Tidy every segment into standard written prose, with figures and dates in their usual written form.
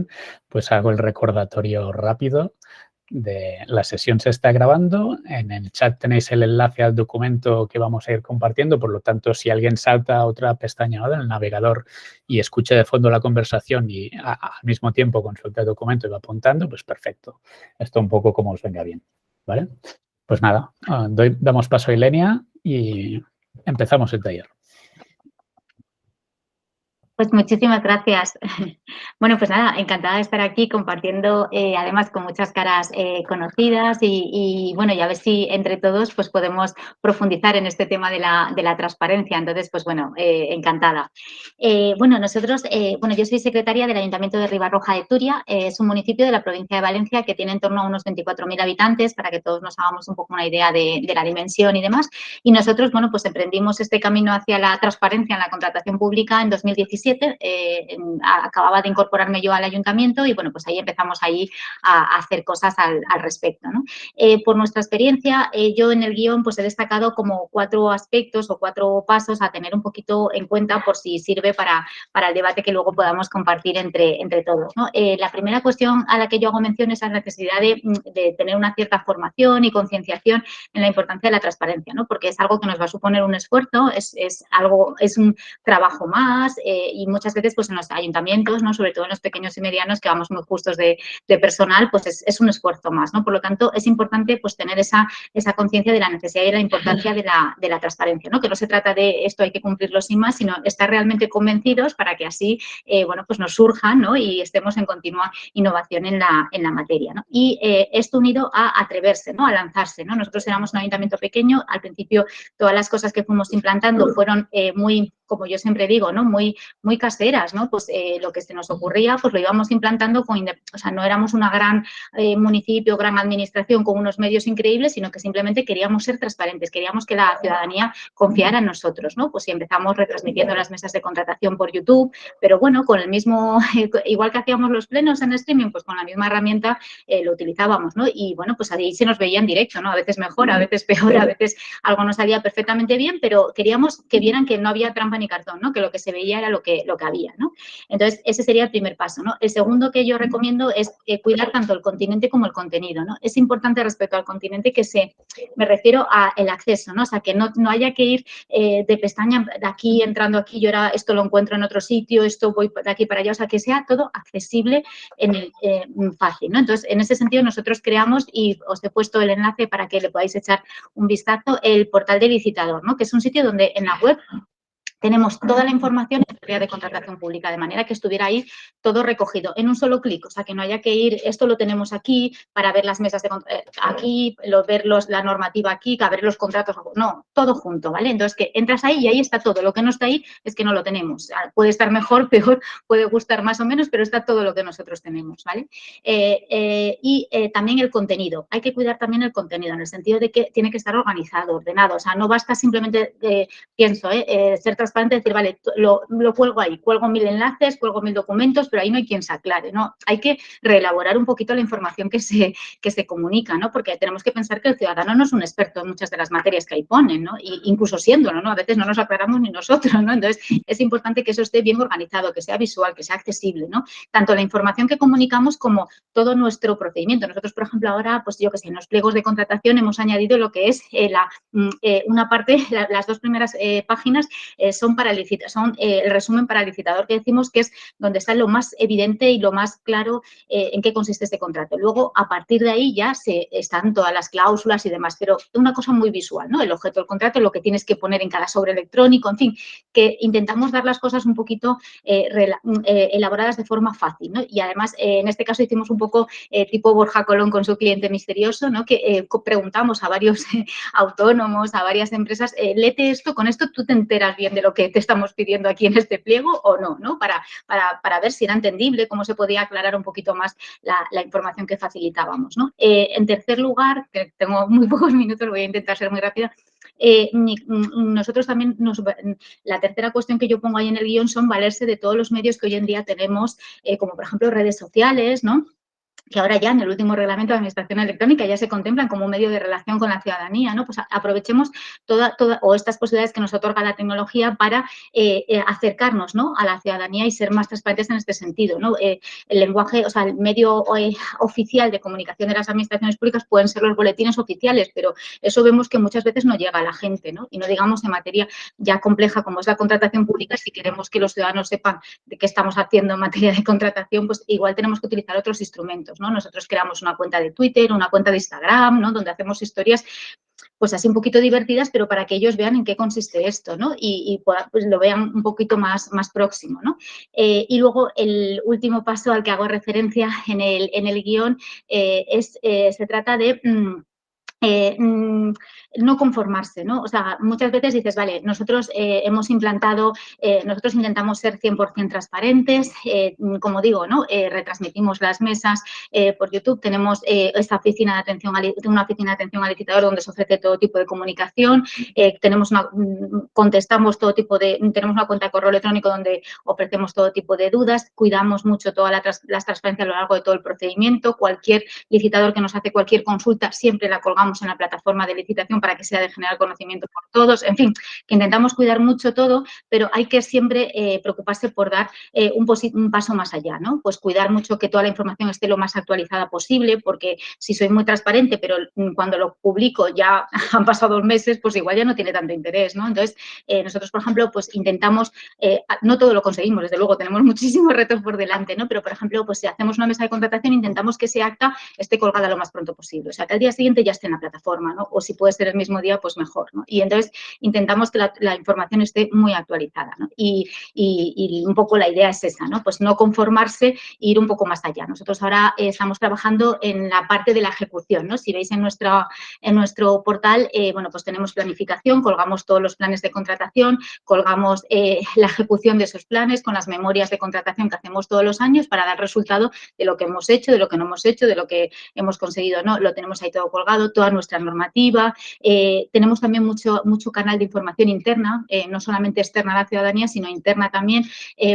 alguien, pues hago el recordatorio rápido de la sesión se está grabando, en el chat tenéis el enlace al documento que vamos a ir compartiendo, por lo tanto, si alguien salta a otra pestaña, ¿no?, en el navegador y escucha de fondo la conversación y al mismo tiempo consulta el documento y va apuntando, pues perfecto. Esto un poco como os venga bien, ¿vale? Pues nada, damos paso a Ilenia y empezamos el taller. Pues muchísimas gracias. Bueno, pues nada, encantada de estar aquí compartiendo, además con muchas caras conocidas y bueno, ya ver si entre todos pues podemos profundizar en este tema de la transparencia. Entonces, pues bueno, encantada. Bueno, nosotros, bueno, yo soy secretaria del Ayuntamiento de Ribarroja de Turia, es un municipio de la provincia de Valencia que tiene en torno a unos 24.000 habitantes, para que todos nos hagamos un poco una idea de la dimensión y demás. Y nosotros, bueno, pues emprendimos este camino hacia la transparencia en la contratación pública en 2017. Acababa de incorporarme yo al ayuntamiento y, bueno, pues ahí empezamos ahí a hacer cosas al respecto, ¿no? Por nuestra experiencia, yo en el guión pues he destacado como 4 aspectos o 4 pasos a tener un poquito en cuenta por si sirve para el debate que luego podamos compartir entre todos, ¿no? La primera cuestión a la que yo hago mención es a la necesidad de tener una cierta formación y concienciación en la importancia de la transparencia, ¿no? Porque es algo que nos va a suponer un esfuerzo, es un trabajo más y muchas veces pues en los ayuntamientos, ¿no?, sobre todo en los pequeños y medianos que vamos muy justos de personal, pues es un esfuerzo más, ¿no? Por lo tanto, es importante pues tener esa conciencia de la necesidad y la importancia de la transparencia, ¿no? Que no se trata de esto hay que cumplirlo sin más, sino estar realmente convencidos para que así, bueno, pues nos surja, ¿no?, y estemos en continua innovación en la materia, ¿no? Y esto unido a atreverse, ¿no?, a lanzarse, ¿no? Nosotros éramos un ayuntamiento pequeño, al principio todas las cosas que fuimos implantando fueron muy, como yo siempre digo, ¿no?, muy caseras, ¿no? Pues lo que se nos ocurría, pues lo íbamos implantando o sea, no éramos una gran municipio, gran administración con unos medios increíbles, sino que simplemente queríamos ser transparentes, queríamos que la ciudadanía confiara en nosotros, ¿no? Pues si empezamos retransmitiendo las mesas de contratación por YouTube, pero bueno, con el mismo, igual que hacíamos los plenos en streaming, pues con la misma herramienta lo utilizábamos, ¿no? Y bueno, pues ahí se nos veía en directo, ¿no? A veces mejor, a veces peor, a veces algo nos salía perfectamente bien, pero queríamos que vieran que no había trampa ni cartón, ¿no? Que lo que se veía era lo que había, ¿no? Entonces, ese sería el primer paso, ¿no? El segundo que yo recomiendo es cuidar tanto el continente como el contenido, ¿no? Es importante respecto al continente me refiero al acceso, ¿no? O sea, que no haya que ir de pestaña de aquí, entrando aquí, yo ahora esto lo encuentro en otro sitio, esto voy de aquí para allá, o sea, que sea todo accesible fácil, ¿no? Entonces, en ese sentido, nosotros creamos, y os he puesto el enlace para que le podáis echar un vistazo, el portal de licitador, ¿no? Que es un sitio donde en la web tenemos toda la información en materia de contratación pública, de manera que estuviera ahí todo recogido en un solo clic, o sea, que no haya que ir, esto lo tenemos aquí para ver las mesas de aquí, ver la normativa aquí, que ver los contratos, no, todo junto, ¿vale? Entonces, que entras ahí y ahí está todo. Lo que no está ahí es que no lo tenemos. Puede estar mejor, peor, puede gustar más o menos, pero está todo lo que nosotros tenemos, ¿vale? También el contenido. Hay que cuidar también el contenido, en el sentido de que tiene que estar organizado, ordenado. O sea, no basta simplemente, ser transparente, decir, vale, lo cuelgo ahí, cuelgo 1000 enlaces, cuelgo 1000 documentos, pero ahí no hay quien se aclare, ¿no? Hay que reelaborar un poquito la información que se comunica, ¿no? Porque tenemos que pensar que el ciudadano no es un experto en muchas de las materias que ahí ponen, ¿no? Y incluso siéndolo, ¿no? A veces no nos aclaramos ni nosotros, ¿no? Entonces, es importante que eso esté bien organizado, que sea visual, que sea accesible, ¿no? Tanto la información que comunicamos como todo nuestro procedimiento. Nosotros, por ejemplo, ahora, pues yo que sé, en los pliegos de contratación hemos añadido lo que es una parte, las 2 primeras páginas son el resumen para el licitador, que decimos que es donde está lo más evidente y lo más claro en qué consiste este contrato. Luego, a partir de ahí ya están todas las cláusulas y demás, pero una cosa muy visual, ¿no? El objeto del contrato, lo que tienes que poner en cada sobre electrónico, en fin, que intentamos dar las cosas un poquito elaboradas de forma fácil, ¿no? Y además, en este caso hicimos un poco tipo Borja Colón con su cliente misterioso, ¿no? Que preguntamos a varios autónomos, a varias empresas, léete esto, con esto tú te enteras bien de lo que te estamos pidiendo aquí en este pliego o no, ¿no? Para ver si era entendible, cómo se podía aclarar un poquito más la información que facilitábamos, ¿no? En tercer lugar, que tengo muy pocos minutos, voy a intentar ser muy rápida, nosotros también, la tercera cuestión que yo pongo ahí en el guión son valerse de todos los medios que hoy en día tenemos, como por ejemplo redes sociales, ¿no? que ahora ya en el último reglamento de administración electrónica ya se contemplan como un medio de relación con la ciudadanía, ¿no? Pues aprovechemos o estas posibilidades que nos otorga la tecnología para acercarnos, ¿no?, a la ciudadanía y ser más transparentes en este sentido, ¿no? El lenguaje, o sea, el medio oficial de comunicación de las administraciones públicas pueden ser los boletines oficiales, pero eso vemos que muchas veces no llega a la gente, ¿no? Y no digamos en materia ya compleja como es la contratación pública, si queremos que los ciudadanos sepan de qué estamos haciendo en materia de contratación, pues igual tenemos que utilizar otros instrumentos, ¿no? Nosotros creamos una cuenta de Twitter, una cuenta de Instagram, ¿no?, donde hacemos historias pues así un poquito divertidas, pero para que ellos vean en qué consiste esto, ¿no? Y pues lo vean un poquito más próximo, ¿no? Y luego el último paso al que hago referencia en el guión se trata de no conformarse, ¿no? O sea, muchas veces dices, vale, nosotros hemos implantado, nosotros intentamos ser 100% transparentes, como digo, ¿no? Retransmitimos las mesas por YouTube, tenemos esta oficina de atención una oficina de atención al licitador donde se ofrece todo tipo de comunicación, contestamos todo tipo tenemos una cuenta de correo electrónico donde ofrecemos todo tipo de dudas, cuidamos mucho toda las transparencias a lo largo de todo el procedimiento, cualquier licitador que nos hace cualquier consulta siempre la colgamos en la plataforma de licitación para que sea de general conocimiento por todos, en fin, que intentamos cuidar mucho todo, pero hay que siempre preocuparse por dar un paso más allá, ¿no? Pues cuidar mucho que toda la información esté lo más actualizada posible, porque si soy muy transparente, pero cuando lo publico ya han pasado 2 meses, pues igual ya no tiene tanto interés, ¿no? Entonces, nosotros, por ejemplo, pues intentamos, no todo lo conseguimos, desde luego, tenemos muchísimos retos por delante, ¿no? Pero, por ejemplo, pues si hacemos una mesa de contratación, intentamos que ese acta esté colgada lo más pronto posible, o sea, que al día siguiente ya esté en la plataforma, ¿no? O si puede ser el mismo día, pues mejor, ¿no? Y entonces intentamos que la información esté muy actualizada, ¿no? Y un poco la idea es esa, ¿no? Pues no conformarse e ir un poco más allá. Nosotros ahora estamos trabajando en la parte de la ejecución, ¿no? Si veis en nuestro portal, bueno, pues tenemos planificación, colgamos todos los planes de contratación, colgamos la ejecución de esos planes con las memorias de contratación que hacemos todos los años para dar resultado de lo que hemos hecho, de lo que no hemos hecho, de lo que hemos conseguido, ¿no? Lo tenemos ahí todo colgado, toda nuestra normativa. Tenemos también mucho canal de información interna, no solamente externa a la ciudadanía, sino interna también,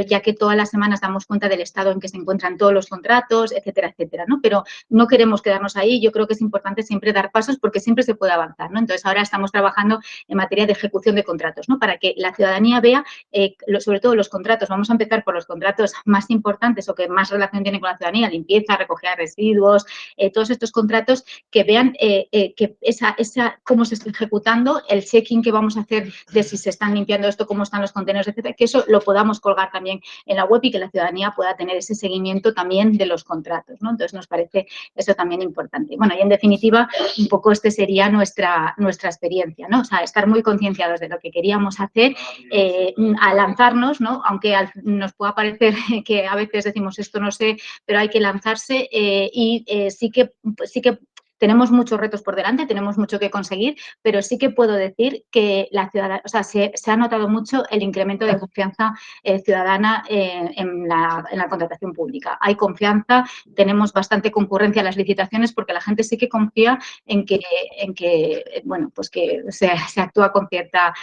ya que todas las semanas damos cuenta del estado en que se encuentran todos los contratos, etcétera, etcétera, ¿no? Pero no queremos quedarnos ahí. Yo creo que es importante siempre dar pasos porque siempre se puede avanzar, ¿no? Entonces, ahora estamos trabajando en materia de ejecución de contratos, ¿no? Para que la ciudadanía vea, sobre todo los contratos, vamos a empezar por los contratos más importantes o que más relación tienen con la ciudadanía, limpieza, recogida de residuos, todos estos contratos, que vean que cómo se está ejecutando, el check-in que vamos a hacer de si se están limpiando esto, cómo están los contenedores, etcétera, que eso lo podamos colgar también en la web y que la ciudadanía pueda tener ese seguimiento también de los contratos, ¿no? Entonces, nos parece eso también importante. Bueno, y en definitiva, un poco sería nuestra experiencia, ¿no? O sea, estar muy concienciados de lo que queríamos hacer, a lanzarnos, ¿no? Aunque nos pueda parecer que a veces decimos esto no sé, pero hay que lanzarse y sí que tenemos muchos retos por delante, tenemos mucho que conseguir, pero sí que puedo decir que la ciudadanía, o sea, se ha notado mucho el incremento de confianza ciudadana en la contratación pública. Hay confianza, tenemos bastante concurrencia en las licitaciones porque la gente sí que confía en que bueno, pues que se actúa con cierta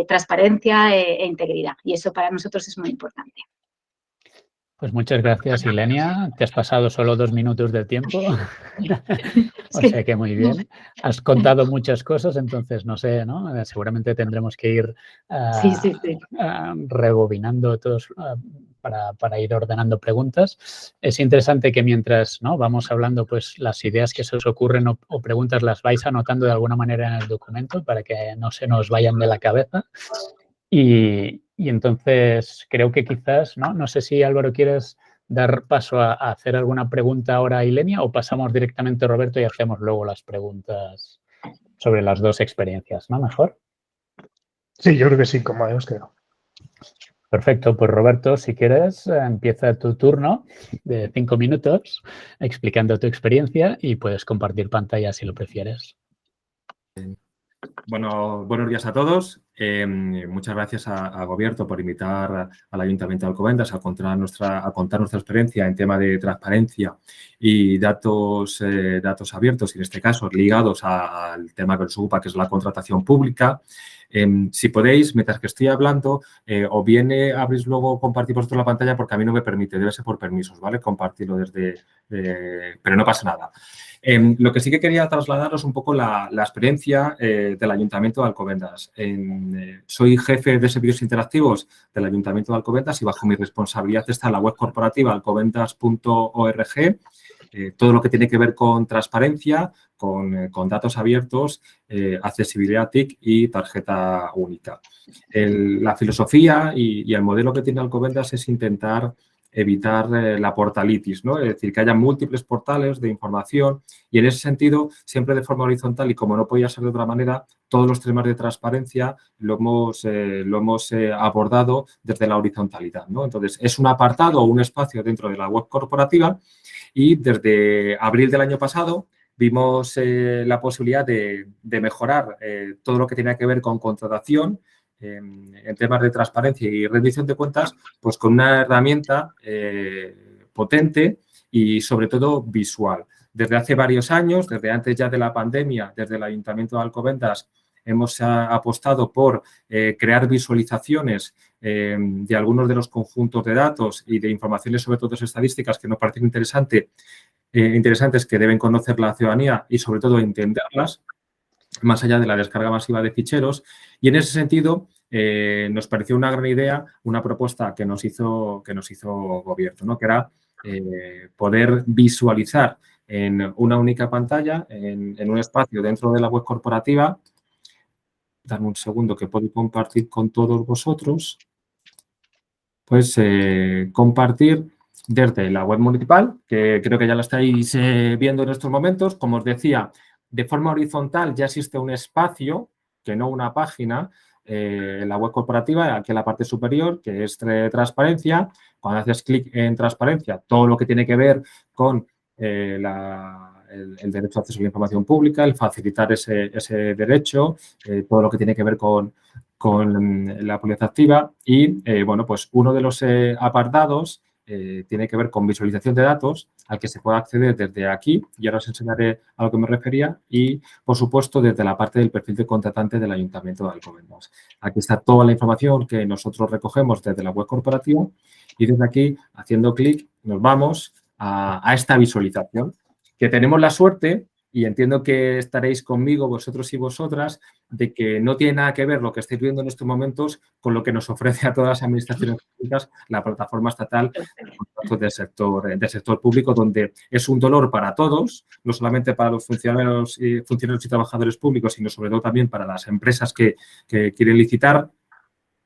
transparencia e integridad, y eso para nosotros es muy importante. Pues muchas gracias, Ilenia. Te has pasado solo 2 minutos del tiempo. O sea que muy bien. Has contado muchas cosas, entonces no sé, ¿no? Seguramente tendremos que ir rebobinando todos para ir ordenando preguntas. Es interesante que mientras, ¿no?, vamos hablando, pues las ideas que se os ocurren o preguntas las vais anotando de alguna manera en el documento para que no se nos vayan de la cabeza. Y entonces creo que quizás, no sé si, Álvaro, quieres dar paso a hacer alguna pregunta ahora a Ilenia o pasamos directamente a Roberto y hacemos luego las preguntas sobre las 2 experiencias, ¿no? ¿Mejor? Sí, yo creo que sí, como habíamos quedado. Perfecto, pues Roberto, si quieres, empieza tu turno de 5 minutos explicando tu experiencia y puedes compartir pantalla si lo prefieres. Bueno, buenos días a todos. Muchas gracias a Gobierno por invitar al Ayuntamiento de Alcobendas a contar nuestra experiencia en tema de transparencia y datos abiertos, y en este caso ligados al tema que nos ocupa, que es la contratación pública. Si podéis, mientras que estoy hablando, o bien abrís luego, compartir vosotros la pantalla, porque a mí no me permite, debe ser por permisos, ¿vale? Compartirlo desde pero no pasa nada. Lo que sí que quería trasladaros un poco la experiencia del Ayuntamiento de Alcobendas. Soy jefe de servicios interactivos del Ayuntamiento de Alcobendas y bajo mi responsabilidad está la web corporativa alcobendas.org. Todo lo que tiene que ver con transparencia, con datos abiertos, accesibilidad TIC y tarjeta única. La filosofía y el modelo que tiene Alcobendas es intentar evitar la portalitis, ¿no? Es decir, que haya múltiples portales de información y en ese sentido, siempre de forma horizontal y como no podía ser de otra manera, todos los temas de transparencia lo hemos abordado desde la horizontalidad, ¿no? Entonces, es un apartado o un espacio dentro de la web corporativa y desde abril del año pasado vimos la posibilidad de mejorar todo lo que tenía que ver con contratación en temas de transparencia y rendición de cuentas, pues con una herramienta potente y sobre todo visual. Desde hace varios años, desde antes ya de la pandemia, desde el Ayuntamiento de Alcobendas, hemos apostado por crear visualizaciones de algunos de los conjuntos de datos y de informaciones, sobre todo estadísticas, que nos parecen interesantes que deben conocer la ciudadanía y, sobre todo, entenderlas, más allá de la descarga masiva de ficheros. Y, en ese sentido, nos pareció una gran idea, una propuesta que nos hizo Gobierno, ¿no? Que era poder visualizar en una única pantalla, en un espacio dentro de la web corporativa. Dame un segundo que puedo compartir con todos vosotros. Pues compartir desde la web municipal, que creo que ya la estáis viendo en estos momentos. Como os decía, de forma horizontal ya existe un espacio, que no una página, en la web corporativa, aquí en la parte superior, que es transparencia. Cuando haces clic en transparencia, todo lo que tiene que ver con el derecho a acceso a la información pública, el facilitar ese derecho, todo lo que tiene que ver con la publicidad activa y, bueno, pues uno de los apartados tiene que ver con visualización de datos al que se puede acceder desde aquí y ahora os enseñaré a lo que me refería y, por supuesto, desde la parte del perfil de contratante del Ayuntamiento de Alcobendas. Aquí está toda la información que nosotros recogemos desde la web corporativa y desde aquí, haciendo clic, nos vamos a esta visualización, que tenemos la suerte, y entiendo que estaréis conmigo vosotros y vosotras, de que no tiene nada que ver lo que estáis viendo en estos momentos con lo que nos ofrece a todas las administraciones públicas la plataforma estatal del sector público, donde es un dolor para todos, no solamente para los funcionarios y trabajadores públicos, sino sobre todo también para las empresas que quieren licitar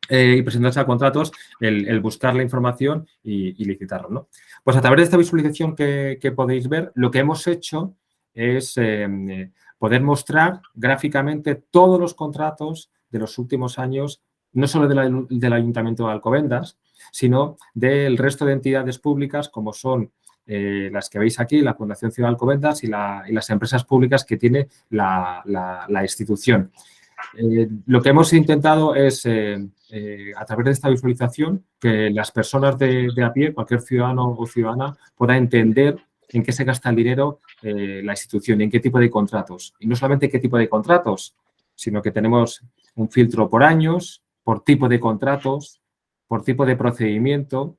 y presentarse a contratos, el buscar la información y licitarlo, ¿no? Pues a través de esta visualización que podéis ver, lo que hemos hecho es poder mostrar gráficamente todos los contratos de los últimos años, no solo del Ayuntamiento de Alcobendas, sino del resto de entidades públicas como son las que veis aquí, la Fundación Ciudad de Alcobendas y las empresas públicas que tiene la institución. Lo que hemos intentado es, a través de esta visualización, que las personas de a pie, cualquier ciudadano o ciudadana, pueda entender en qué se gasta el dinero la institución y en qué tipo de contratos. Y no solamente qué tipo de contratos, sino que tenemos un filtro por años, por tipo de contratos, por tipo de procedimiento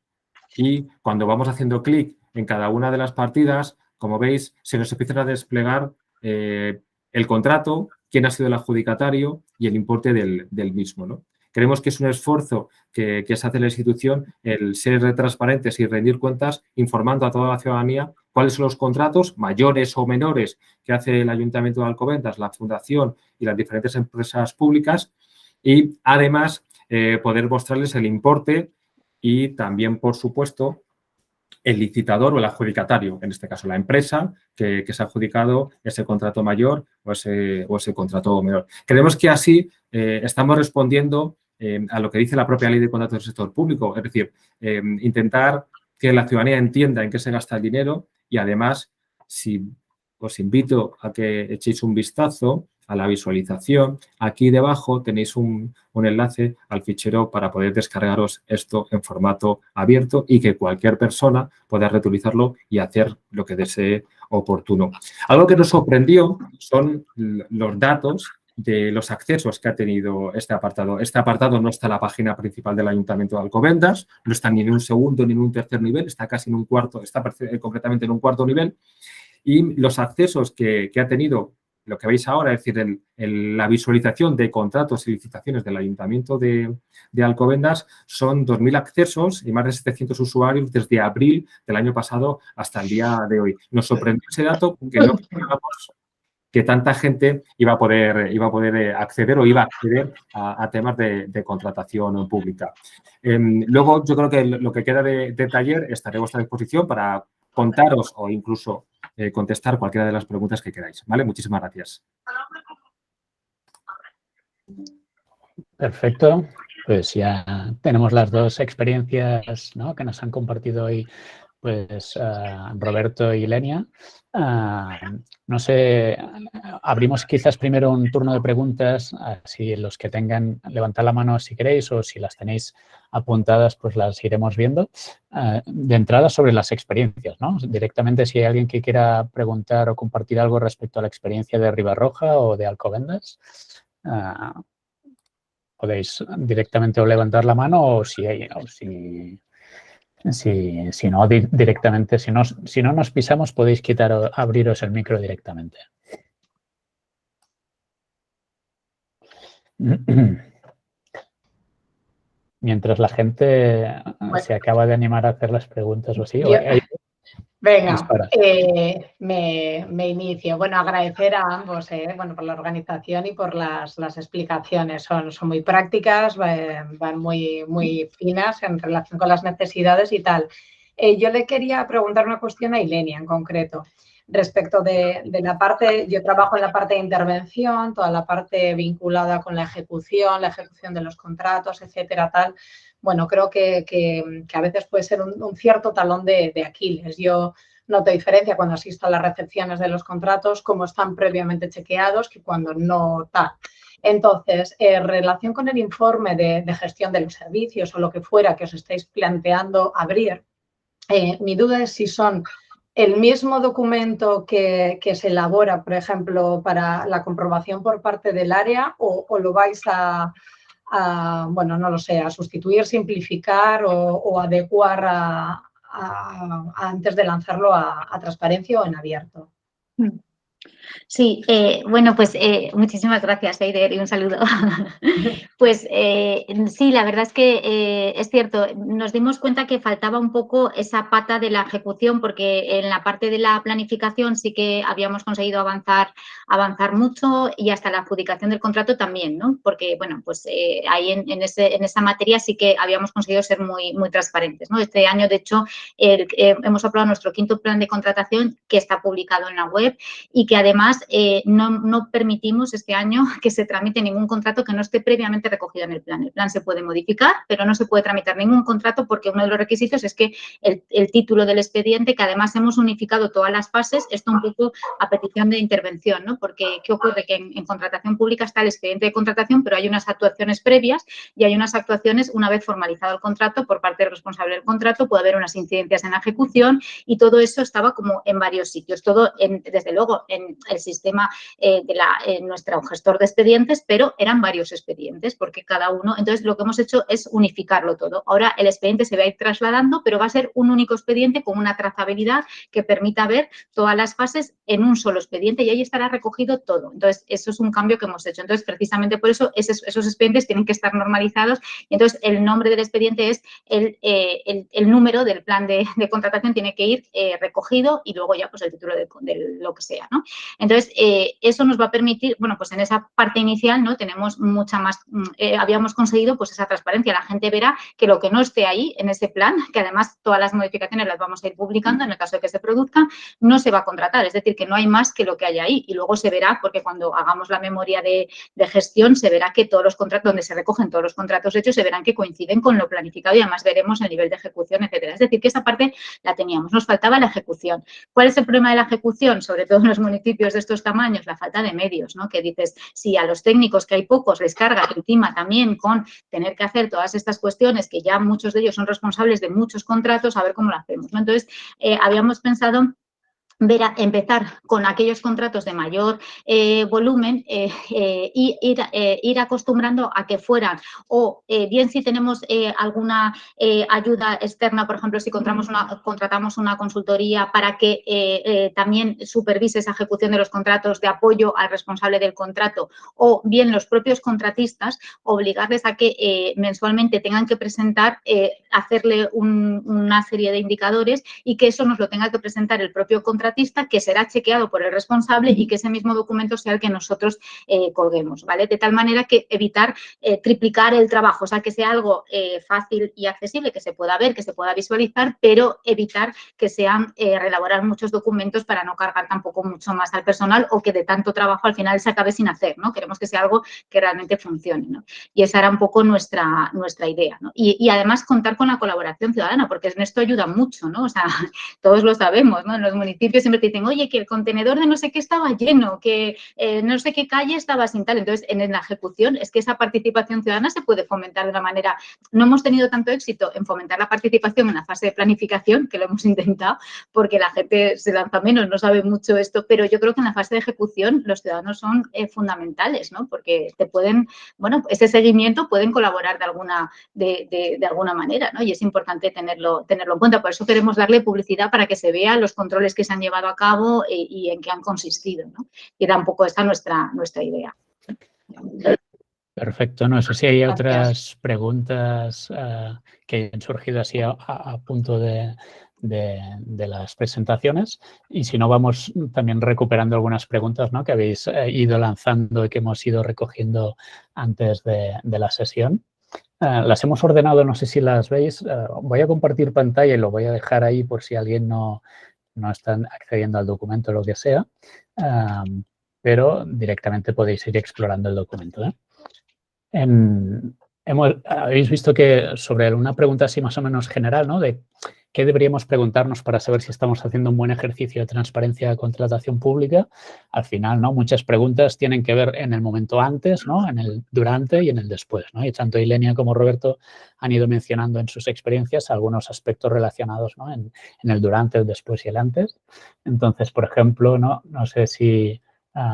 y cuando vamos haciendo clic en cada una de las partidas, como veis, se nos empiezan a desplegar el contrato, quién ha sido el adjudicatario y el importe del mismo, ¿no? Creemos que es un esfuerzo que se hace en la institución el ser transparentes y rendir cuentas informando a toda la ciudadanía cuáles son los contratos mayores o menores que hace el Ayuntamiento de Alcobendas, la Fundación y las diferentes empresas públicas y, además, poder mostrarles el importe y también, por supuesto, el licitador o el adjudicatario, en este caso la empresa que se ha adjudicado ese contrato mayor o ese contrato menor. Creemos que así estamos respondiendo a lo que dice la propia ley de contratos del sector público, es decir, intentar que la ciudadanía entienda en qué se gasta el dinero y además, os invito a que echéis un vistazo a la visualización. Aquí debajo tenéis un enlace al fichero para poder descargaros esto en formato abierto y que cualquier persona pueda reutilizarlo y hacer lo que desee oportuno. Algo que nos sorprendió son los datos de los accesos que ha tenido este apartado. Este apartado no está en la página principal del Ayuntamiento de Alcobendas, no está ni en un segundo ni en un tercer nivel, está casi en un cuarto, está concretamente en un cuarto nivel. Y los accesos que ha tenido, lo que veis ahora, es decir, la visualización de contratos y licitaciones del Ayuntamiento de Alcobendas, son 2.000 accesos y más de 700 usuarios desde abril del año pasado hasta el día de hoy. Nos sorprendió ese dato porque no esperábamos que tanta gente iba a poder acceder o iba a acceder a temas de contratación pública. Luego, yo creo que lo que queda de taller estaré a vuestra disposición para contaros o incluso contestar cualquiera de las preguntas que queráis. ¿Vale? Muchísimas gracias. Perfecto. Pues ya tenemos las dos experiencias, ¿no?, que nos han compartido hoy, pues Roberto y Lenia. No sé, abrimos quizás primero un turno de preguntas, si los que tengan, levantad la mano si queréis, o si las tenéis apuntadas, pues las iremos viendo. De entrada, sobre las experiencias, ¿no? Directamente, si hay alguien que quiera preguntar o compartir algo respecto a la experiencia de Ribarroja o de Alcobendas, podéis directamente o levantar la mano, o si no, directamente, si no nos pisamos, podéis abriros el micro directamente. Mientras la gente se acaba de animar a hacer las preguntas o así. Venga, me inicio. Bueno, agradecer a ambos por la organización y por las explicaciones. Son muy prácticas, van muy finas en relación con las necesidades y tal. Yo le quería preguntar una cuestión a Ilenia en concreto. Respecto de la parte, yo trabajo en la parte de intervención, toda la parte vinculada con la ejecución de los contratos, etcétera, tal. Bueno, creo que a veces puede ser un cierto talón de Aquiles. Yo noto diferencia cuando asisto a las recepciones de los contratos, cómo están previamente chequeados, que cuando no tal. Entonces, en relación con el informe de gestión de los servicios o lo que fuera que os estáis planteando abrir, mi duda es si son el mismo documento que se elabora, por ejemplo, para la comprobación por parte del área o lo vais a bueno, no lo sé, a sustituir, simplificar o adecuar antes de lanzarlo a transparencia o en abierto. Sí, bueno, pues muchísimas gracias, Eider, y un saludo. Pues sí, la verdad es que es cierto, nos dimos cuenta que faltaba un poco esa pata de la ejecución, porque en la parte de la planificación sí que habíamos conseguido avanzar mucho, y hasta la adjudicación del contrato también, ¿no? Porque, bueno, pues ahí en esa materia sí que habíamos conseguido ser muy transparentes, ¿no? Este año, de hecho, hemos aprobado nuestro 5º plan de contratación, que está publicado en la web, y que además no permitimos este año que se tramite ningún contrato que no esté previamente recogido en el plan. El plan se puede modificar, pero no se puede tramitar ningún contrato, porque uno de los requisitos es que el título del expediente, que además hemos unificado todas las fases, esto un poco a petición de intervención, ¿no? Porque, ¿qué ocurre? Que en contratación pública está el expediente de contratación, pero hay unas actuaciones previas y hay unas actuaciones una vez formalizado el contrato por parte del responsable del contrato, puede haber unas incidencias en la ejecución, y todo eso estaba como en varios sitios, todo desde luego en el sistema de nuestro gestor de expedientes, pero eran varios expedientes, porque cada uno, entonces lo que hemos hecho es unificarlo todo. Ahora el expediente se va a ir trasladando, pero va a ser un único expediente con una trazabilidad que permita ver todas las fases en un solo expediente, y ahí estará recogido todo. Entonces, eso es un cambio que hemos hecho. Entonces, precisamente por eso esos expedientes tienen que estar normalizados, y entonces el nombre del expediente es el número del plan de contratación, tiene que ir recogido, y luego ya pues el título de lo que sea, ¿no? Entonces, eso nos va a permitir, bueno, pues en esa parte inicial, ¿no? Tenemos mucha más, habíamos conseguido pues esa transparencia. La gente verá que lo que no esté ahí en ese plan, que además todas las modificaciones las vamos a ir publicando en el caso de que se produzcan, no se va a contratar. Es decir, que no hay más que lo que hay ahí, y luego se verá, porque cuando hagamos la memoria de gestión, se verá que todos los contratos, donde se recogen todos los contratos hechos, se verán que coinciden con lo planificado, y además veremos el nivel de ejecución, etcétera. Es decir, que esa parte la teníamos, nos faltaba la ejecución. ¿Cuál es el problema de la ejecución? Sobre todo en los municipios de estos tamaños, la falta de medios, ¿no? Que dices, si a los técnicos, que hay pocos, les carga encima también con tener que hacer todas estas cuestiones, que ya muchos de ellos son responsables de muchos contratos, a ver cómo lo hacemos, ¿no? Entonces, habíamos pensado empezar con aquellos contratos de mayor volumen y ir acostumbrando a que fueran o bien si tenemos alguna ayuda externa, por ejemplo, si contratamos una consultoría para que también supervise esa ejecución de los contratos de apoyo al responsable del contrato, o bien los propios contratistas, obligarles a que mensualmente tengan que presentar, hacerle una serie de indicadores y que eso nos lo tenga que presentar el propio contratista, que será chequeado por el responsable y que ese mismo documento sea el que nosotros colguemos, ¿vale? De tal manera que evitar triplicar el trabajo, o sea, que sea algo fácil y accesible, que se pueda ver, que se pueda visualizar, pero evitar que sean reelaborar muchos documentos para no cargar tampoco mucho más al personal o que de tanto trabajo al final se acabe sin hacer, ¿no? Queremos que sea algo que realmente funcione, ¿no? Y esa era un poco nuestra idea, ¿no? Y además contar con la colaboración ciudadana, porque en esto ayuda mucho, ¿no? O sea, todos lo sabemos, ¿no? En los municipios siempre te dicen, oye, que el contenedor de no sé qué estaba lleno, que no sé qué calle estaba sin tal. Entonces, en la ejecución es que esa participación ciudadana se puede fomentar de una manera. No hemos tenido tanto éxito en fomentar la participación en la fase de planificación, que lo hemos intentado, porque la gente se lanza menos, no sabe mucho esto, pero yo creo que en la fase de ejecución los ciudadanos son fundamentales, ¿no? Porque te pueden, bueno, ese seguimiento pueden colaborar de alguna manera, ¿no? Y es importante tenerlo en cuenta. Por eso queremos darle publicidad para que se vea los controles que se han llevado a cabo y en qué han consistido, ¿no? Y era un poco esta nuestra idea. Perfecto. No sé si hay otras preguntas que han surgido así a punto de las presentaciones, y si no vamos también recuperando algunas preguntas, ¿no?, que habéis ido lanzando y que hemos ido recogiendo antes de la sesión. Las hemos ordenado, no sé si las veis. Voy a compartir pantalla y lo voy a dejar ahí por si alguien no está accediendo al documento o lo que sea, pero directamente podéis ir explorando el documento, ¿eh? Habéis visto que sobre una pregunta así más o menos general, ¿no?, de qué deberíamos preguntarnos para saber si estamos haciendo un buen ejercicio de transparencia de contratación pública, al final, ¿no?, muchas preguntas tienen que ver en el momento antes, ¿no?, en el durante y en el después, ¿no? Y tanto Ilenia como Roberto han ido mencionando en sus experiencias algunos aspectos relacionados, ¿no?, en el durante, el después y el antes. Entonces, por ejemplo, no sé si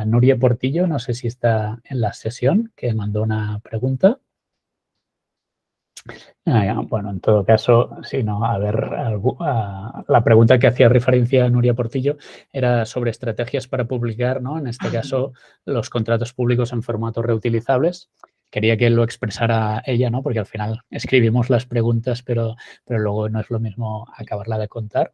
Nuria Portillo, no sé si está en la sesión, que mandó una pregunta. Bueno, en todo caso, sí, no, a ver, la pregunta que hacía referencia a Nuria Portillo era sobre estrategias para publicar, ¿no?, en este caso, los contratos públicos en formatos reutilizables. Quería que lo expresara ella, ¿no?, porque al final escribimos las preguntas, pero luego no es lo mismo acabarla de contar.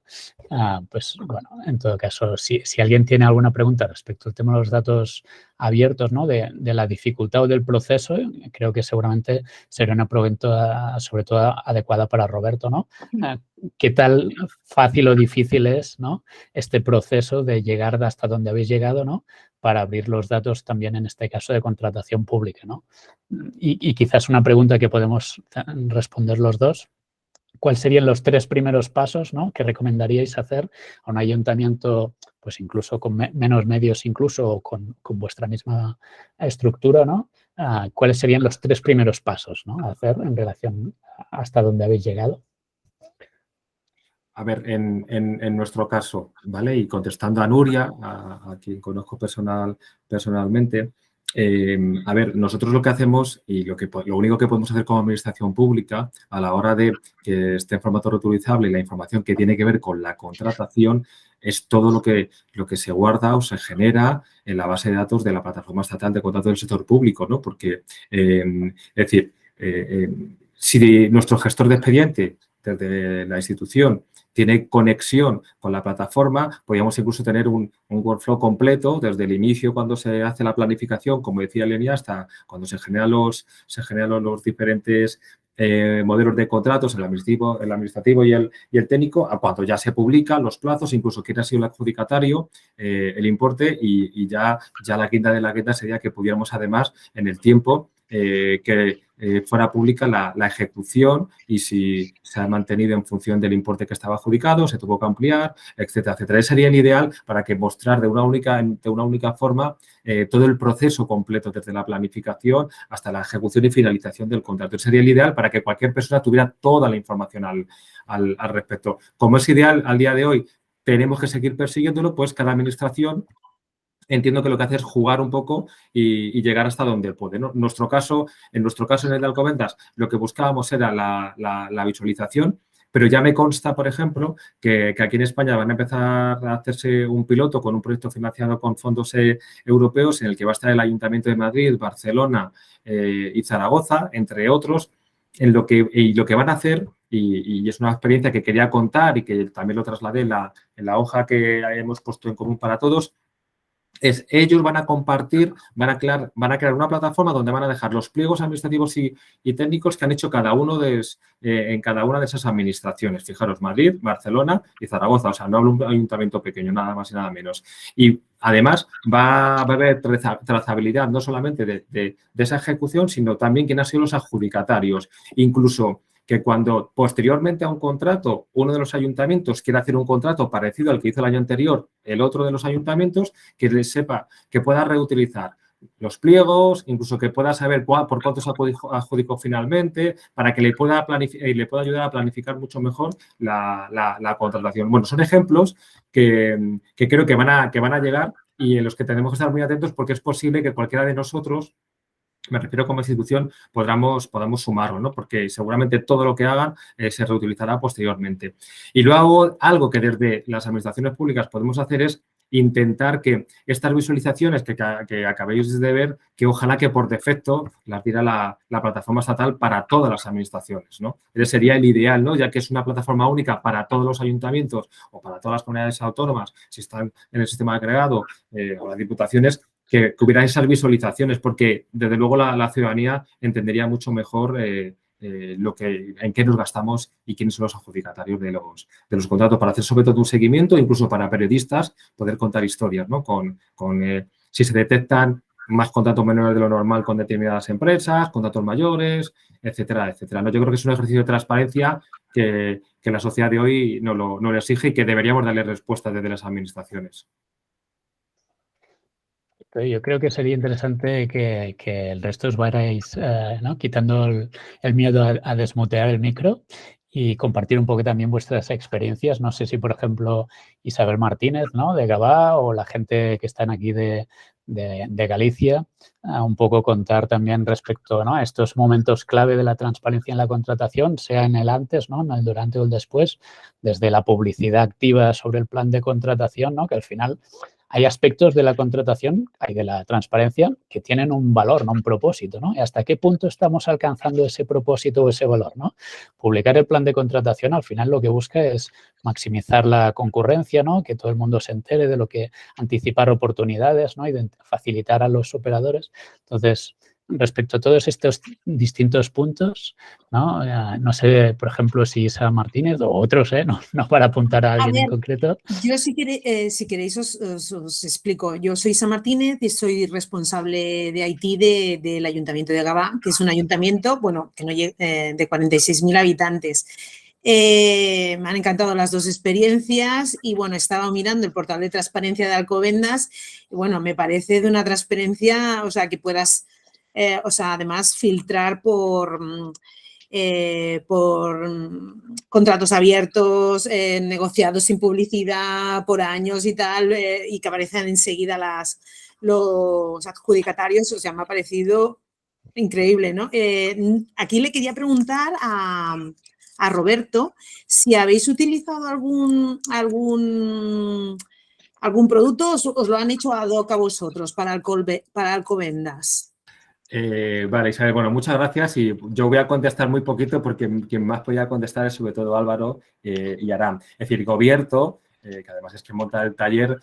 Pues, bueno, en todo caso, si alguien tiene alguna pregunta respecto al tema de los datos abiertos, ¿no?, de la dificultad o del proceso, creo que seguramente sería una pregunta sobre todo adecuada para Roberto, ¿no? ¿Qué tal fácil o difícil es, ¿no?, este proceso de llegar hasta donde habéis llegado, ¿no?, para abrir los datos también en este caso de contratación pública, ¿no? Y quizás una pregunta que podemos responder los dos. ¿Cuáles serían los 3 primeros pasos, ¿no?, que recomendaríais hacer a un ayuntamiento, pues incluso con menos medios, incluso o con vuestra misma estructura, ¿no? ¿Cuáles serían los 3 primeros pasos, ¿no?, a hacer en relación hasta donde habéis llegado? A ver, en nuestro caso, ¿vale? Y contestando a Nuria, a quien conozco personalmente, a ver, nosotros lo que hacemos y lo único que podemos hacer como administración pública a la hora de que esté en formato reutilizable y la información que tiene que ver con la contratación es todo lo que se guarda o se genera en la base de datos de la Plataforma Estatal de Contratos del Sector Público, ¿no? Porque, es decir, si nuestro gestor de expediente desde la institución tiene conexión con la plataforma, podríamos incluso tener un workflow completo desde el inicio cuando se hace la planificación, como decía Ilenia, hasta cuando se generan los diferentes modelos de contratos, el administrativo y el técnico, a cuando ya se publican los plazos, incluso quién ha sido el adjudicatario, el importe y ya la quinta de la quinta sería que pudiéramos además en el tiempo que fuera pública la ejecución y si se ha mantenido en función del importe que estaba adjudicado, se tuvo que ampliar, etcétera, etcétera. Ese sería el ideal para que mostrar de una única forma todo el proceso completo desde la planificación hasta la ejecución y finalización del contrato. Ese sería el ideal para que cualquier persona tuviera toda la información al respecto. Como es ideal al día de hoy, tenemos que seguir persiguiéndolo, pues cada administración entiendo que lo que hace es jugar un poco y llegar hasta donde puede, ¿no? En nuestro caso, en el de Alcobendas, lo que buscábamos era la visualización, pero ya me consta, por ejemplo, que aquí en España van a empezar a hacerse un piloto con un proyecto financiado con fondos europeos en el que va a estar el Ayuntamiento de Madrid, Barcelona y Zaragoza, entre otros, en lo que van a hacer, y es una experiencia que quería contar y que también lo trasladé en la hoja que hemos puesto en común para todos, es ellos van a compartir, van a crear una plataforma donde van a dejar los pliegos administrativos y técnicos que han hecho cada uno en cada una de esas administraciones. Fijaros, Madrid, Barcelona y Zaragoza. O sea, no hablo de un ayuntamiento pequeño, nada más y nada menos. Y además va a haber trazabilidad no solamente de esa ejecución, sino también quién han sido los adjudicatarios. Incluso que cuando posteriormente a un contrato, uno de los ayuntamientos quiera hacer un contrato parecido al que hizo el año anterior, el otro de los ayuntamientos, que les sepa, que pueda reutilizar los pliegos, incluso que pueda saber por cuánto se adjudicó finalmente, para que le pueda ayudar a planificar mucho mejor la contratación. Bueno, son ejemplos que creo que van a llegar y en los que tenemos que estar muy atentos porque es posible que cualquiera de nosotros, me refiero como institución, podamos sumarlo, ¿no? Porque seguramente todo lo que hagan se reutilizará posteriormente. Y luego, algo que desde las administraciones públicas podemos hacer es intentar que estas visualizaciones que acabéis de ver, que ojalá que por defecto las diera la plataforma estatal para todas las administraciones, ¿no? Ese sería el ideal, ¿no? Ya que es una plataforma única para todos los ayuntamientos o para todas las comunidades autónomas, si están en el sistema agregado o las diputaciones, que hubiera esas visualizaciones, porque desde luego la ciudadanía entendería mucho mejor en qué nos gastamos y quiénes son los adjudicatarios de los contratos, para hacer sobre todo un seguimiento, incluso para periodistas, poder contar historias, ¿no? Si se detectan más contratos menores de lo normal con determinadas empresas, contratos mayores, etcétera, etcétera, ¿no? Yo creo que es un ejercicio de transparencia que la sociedad de hoy no lo exige y que deberíamos darle respuesta desde las administraciones. Yo creo que sería interesante que el resto os vayáis ¿no? quitando el miedo a desmutear el micro y compartir un poco también vuestras experiencias. No sé si, por ejemplo, Isabel Martínez, ¿no? de Gavà, o la gente que están aquí de Galicia, un poco contar también respecto, ¿no? a estos momentos clave de la transparencia en la contratación, sea en el antes, ¿no? en el durante o el después, desde la publicidad activa sobre el plan de contratación, ¿no? que al final hay aspectos de la contratación y de la transparencia que tienen un valor, no un propósito, ¿no? ¿Y hasta qué punto estamos alcanzando ese propósito o ese valor, ¿no? Publicar el plan de contratación al final lo que busca es maximizar la concurrencia, ¿no? Que todo el mundo se entere de lo que anticipar oportunidades, ¿no? Y facilitar a los operadores. Entonces, respecto a todos estos distintos puntos, ¿no? No sé, por ejemplo, si Isa Martínez o otros, no para apuntar a alguien en concreto. Yo si queréis os explico. Yo soy Isa Martínez y soy responsable de IT del Ayuntamiento de Gavà, que es un ayuntamiento, bueno, que no de 46.000 habitantes. Me han encantado las dos experiencias y, bueno, he estado mirando el portal de transparencia de Alcobendas y, bueno, me parece de una transparencia, o sea, que puedas... además, filtrar por contratos abiertos, negociados sin publicidad por años y tal, y que aparecen enseguida los adjudicatarios. O sea, me ha parecido increíble, ¿no? Aquí le quería preguntar a Roberto si habéis utilizado algún producto o os lo han hecho ad hoc a vosotros para Alcobendas. Vale, Isabel, bueno, muchas gracias y yo voy a contestar muy poquito porque quien más podía contestar es sobre todo Álvaro y Aram. Es decir, Gobierto, que además es que monta el taller,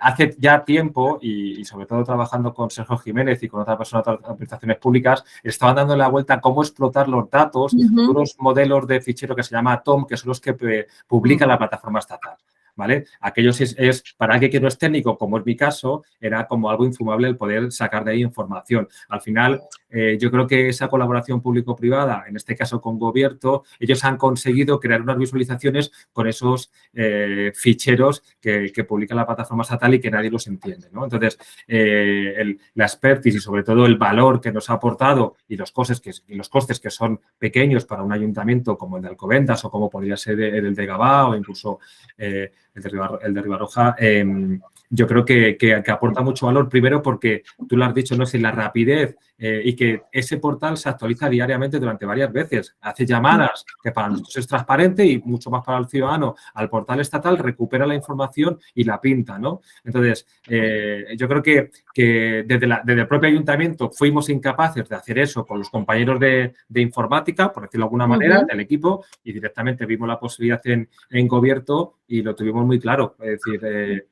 hace ya tiempo y sobre todo trabajando con Sergio Jiménez y con otra persona de otras administraciones públicas, estaban dando la vuelta a cómo explotar los datos, unos modelos de fichero que se llama Atom, que son los que publica la plataforma estatal. ¿vale? Aquello es para alguien que no es técnico, como es mi caso, era como algo infumable el poder sacar de ahí información. Al final, yo creo que esa colaboración público-privada, en este caso con Gobierto, ellos han conseguido crear unas visualizaciones con esos ficheros que publica la plataforma estatal y que nadie los entiende, ¿no? Entonces, la expertise y sobre todo el valor que nos ha aportado y los costes que son pequeños para un ayuntamiento como el de Alcobendas o como podría ser el de Gavà o incluso el de Ribarroja, yo creo que aporta mucho valor, primero porque tú lo has dicho, no sé, la rapidez y que ese portal se actualiza diariamente durante varias veces. Hace llamadas, que para nosotros es transparente y mucho más para el ciudadano, al portal estatal, recupera la información y la pinta, ¿no? Entonces, yo creo que desde el propio ayuntamiento fuimos incapaces de hacer eso con los compañeros de informática, por decirlo de alguna manera, del equipo, y directamente vimos la posibilidad en Gobierto y lo tuvimos muy claro. Es decir,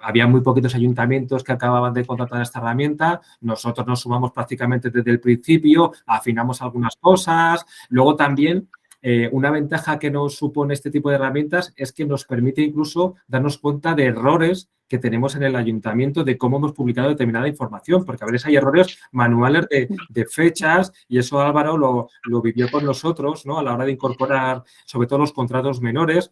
había muy poquitos ayuntamientos que acababan de contratar esta herramienta. Nosotros nos sumamos prácticamente desde el principio, afinamos algunas cosas. Luego también una ventaja que nos supone este tipo de herramientas es que nos permite incluso darnos cuenta de errores que tenemos en el ayuntamiento de cómo hemos publicado determinada información, porque a veces hay errores manuales de fechas y eso Álvaro lo vivió con nosotros, ¿no? A la hora de incorporar sobre todo los contratos menores,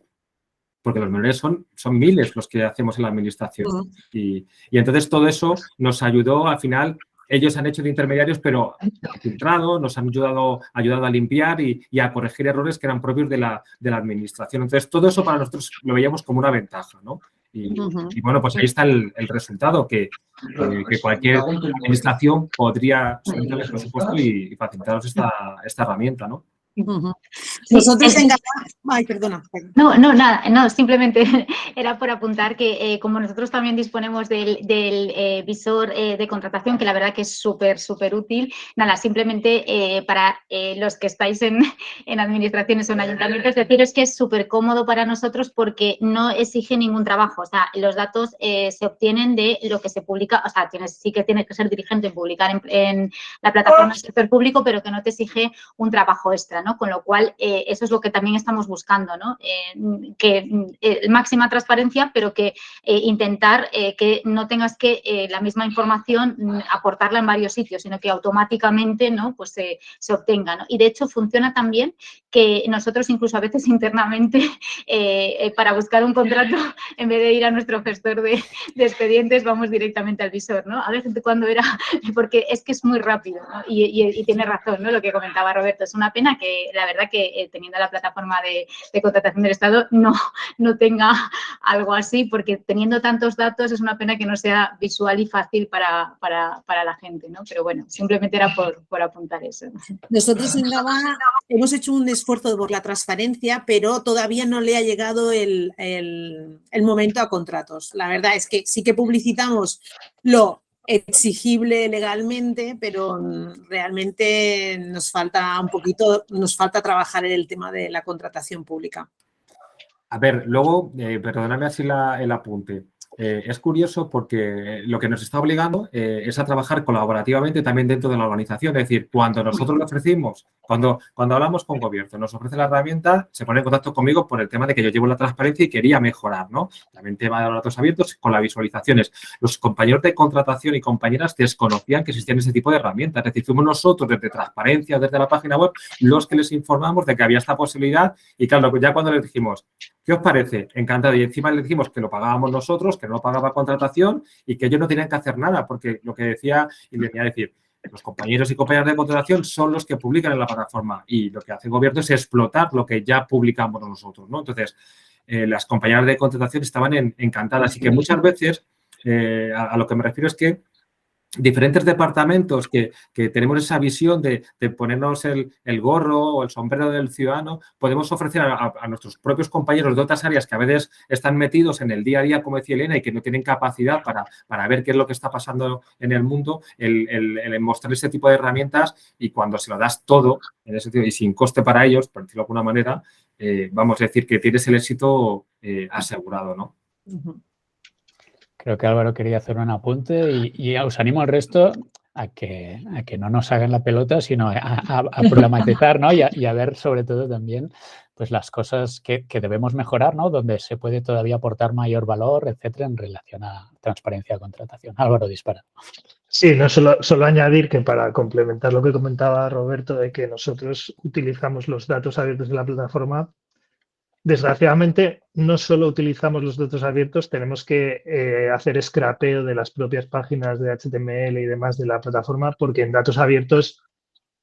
porque los menores son miles los que hacemos en la administración. Y entonces todo eso nos ayudó al final. Ellos han hecho de intermediarios, pero han filtrado, nos han ayudado a limpiar y a corregir errores que eran propios de la administración. Entonces, todo eso para nosotros lo veíamos como una ventaja, ¿no? Y bueno, pues ahí está el resultado, que cualquier administración podría solicitar el presupuesto y facilitaros esta herramienta, ¿no? Nosotros en Gavà... Ay, perdona. No, nada, no, simplemente era por apuntar que como nosotros también disponemos del visor de contratación, que la verdad que es súper útil, nada, simplemente para los que estáis en administraciones o en ayuntamientos, deciros que es súper cómodo para nosotros porque no exige ningún trabajo, o sea, los datos se obtienen de lo que se publica, o sea, sí que tienes que ser dirigente en publicar en la plataforma del sector público, pero que no te exige un trabajo extra, ¿no? Con lo cual, eso es lo que también estamos buscando, ¿no? Que máxima transparencia, pero que intentar que no tengas que la misma información aportarla en varios sitios, sino que automáticamente, ¿no? Pues se obtenga, ¿no? Y de hecho funciona también que nosotros incluso a veces internamente para buscar un contrato, en vez de ir a nuestro gestor de expedientes, vamos directamente al visor, ¿no? A veces cuando era, porque es que es muy rápido, ¿no? Y tiene razón, ¿no? Lo que comentaba Roberto, es una pena que la verdad que teniendo la plataforma de contratación del Estado no tenga algo así, porque teniendo tantos datos es una pena que no sea visual y fácil para la gente, ¿no? Pero bueno, simplemente era por apuntar eso. Nosotros en Gavà hemos hecho un esfuerzo por la transparencia, pero todavía no le ha llegado el momento a contratos. La verdad es que sí que publicitamos lo exigible legalmente, pero realmente nos falta trabajar en el tema de la contratación pública. A ver, luego, perdóname así el apunte. Es curioso porque lo que nos está obligando es a trabajar colaborativamente también dentro de la organización. Es decir, cuando nosotros le ofrecimos, cuando hablamos con Gobierto, nos ofrece la herramienta, se pone en contacto conmigo por el tema de que yo llevo la transparencia y quería mejorar, ¿no? También tema de los datos abiertos con las visualizaciones. Los compañeros de contratación y compañeras desconocían que existían ese tipo de herramientas. Es decir, fuimos nosotros desde transparencia, desde la página web, los que les informamos de que había esta posibilidad y claro, ya cuando les dijimos, ¿qué os parece? Encantado. Y encima les dijimos que lo pagábamos nosotros, que no lo pagaba contratación y que ellos no tenían que hacer nada, porque lo que decía y venía a decir, los compañeros y compañeras de contratación son los que publican en la plataforma y lo que hace el Gobierno es explotar lo que ya publicamos nosotros, ¿no? Entonces, las compañeras de contratación estaban encantadas y que muchas veces, a lo que me refiero es que diferentes departamentos que tenemos esa visión de ponernos el gorro o el sombrero del ciudadano, podemos ofrecer a nuestros propios compañeros de otras áreas que a veces están metidos en el día a día, como decía Elena, y que no tienen capacidad para ver qué es lo que está pasando en el mundo, el mostrar ese tipo de herramientas y cuando se lo das todo, en ese sentido, y sin coste para ellos, por decirlo de alguna manera, vamos a decir que tienes el éxito asegurado, ¿no? Creo que Álvaro quería hacer un apunte y os animo al resto a que no nos hagan la pelota, sino a problematizar, ¿no? Y a ver sobre todo también pues las cosas que debemos mejorar, ¿no? Donde se puede todavía aportar mayor valor, etcétera, en relación a transparencia de contratación. Álvaro, dispara. Sí, no solo añadir que para complementar lo que comentaba Roberto de que nosotros utilizamos los datos abiertos de la plataforma, desgraciadamente no solo utilizamos los datos abiertos, tenemos que hacer scrapeo de las propias páginas de HTML y demás de la plataforma, porque en datos abiertos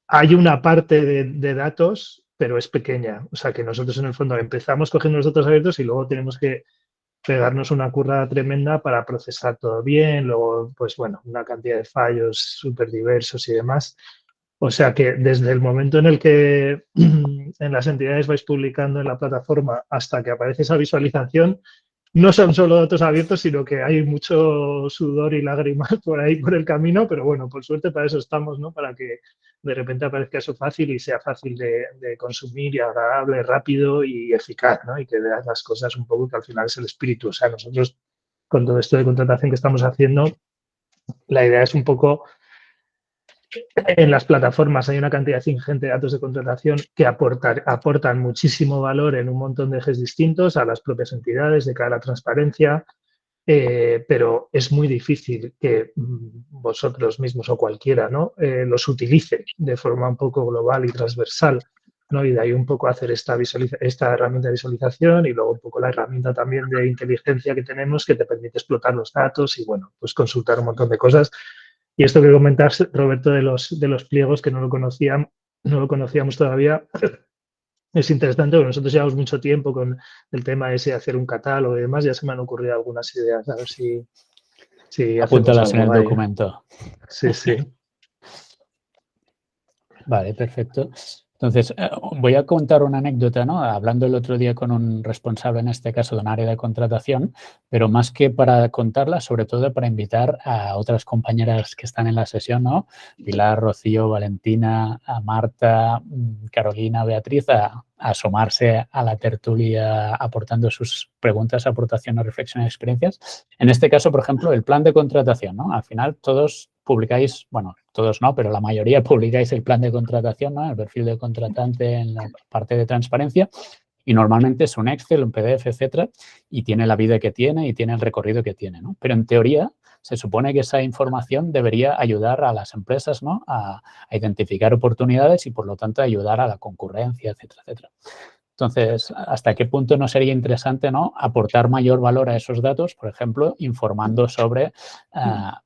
hay una parte de datos, pero es pequeña. O sea que nosotros en el fondo empezamos cogiendo los datos abiertos y luego tenemos que pegarnos una currada tremenda para procesar todo bien, luego, pues bueno, una cantidad de fallos súper diversos y demás. O sea que desde el momento en el que en las entidades vais publicando en la plataforma hasta que aparece esa visualización, no son solo datos abiertos, sino que hay mucho sudor y lágrimas por ahí por el camino, pero bueno, por suerte para eso estamos, ¿no? Para que de repente aparezca eso fácil y sea fácil de consumir y agradable, rápido y eficaz, ¿no? Y que veas las cosas un poco que al final es el espíritu. O sea, nosotros con todo esto de contratación que estamos haciendo, la idea es un poco en las plataformas hay una cantidad ingente de datos de contratación que aportan muchísimo valor en un montón de ejes distintos a las propias entidades de cara a la transparencia, pero es muy difícil que vosotros mismos o cualquiera, ¿no? Los utilice de forma un poco global y transversal, ¿no? Y de ahí un poco hacer esta herramienta de visualización y luego un poco la herramienta también de inteligencia que tenemos que te permite explotar los datos y, bueno, pues consultar un montón de cosas. Y esto que comentas, Roberto, de los pliegos que no lo conocíamos todavía, es interesante porque nosotros llevamos mucho tiempo con el tema ese de hacer un catálogo y demás. Ya se me han ocurrido algunas ideas, a ver si apúntalas en el ahí. documento. Sí, sí. Vale, perfecto. Entonces, voy a contar una anécdota, ¿no? Hablando el otro día con un responsable, en este caso, de un área de contratación, pero más que para contarla, sobre todo para invitar a otras compañeras que están en la sesión, ¿no? Pilar, Rocío, Valentina, a Marta, Carolina, Beatriz, a asomarse a la tertulia aportando sus preguntas, aportaciones, reflexiones, experiencias. En este caso, por ejemplo, el plan de contratación, ¿no? Al final, todos publicáis, bueno, todos no, pero la mayoría publicáis el plan de contratación, ¿no? El perfil de contratante en la parte de transparencia y normalmente es un Excel, un PDF, etcétera, y tiene la vida que tiene y tiene el recorrido que tiene, ¿no? Pero en teoría se supone que esa información debería ayudar a las empresas, ¿no? A identificar oportunidades y, por lo tanto, ayudar a la concurrencia, etcétera, etcétera. Entonces, ¿hasta qué punto no sería interesante, ¿no? Aportar mayor valor a esos datos, por ejemplo, informando sobre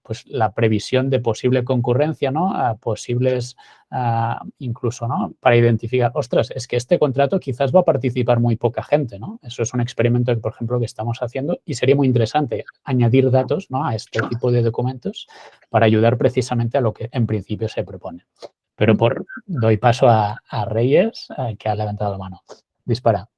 pues la previsión de posible concurrencia, ¿no? Posibles, incluso, ¿no? Para identificar, ostras, es que este contrato quizás va a participar muy poca gente, ¿no? Eso es un experimento, por ejemplo, que estamos haciendo y sería muy interesante añadir datos, ¿no? A este tipo de documentos para ayudar precisamente a lo que en principio se propone. Pero doy paso a Reyes, que ha levantado la mano. Dispara.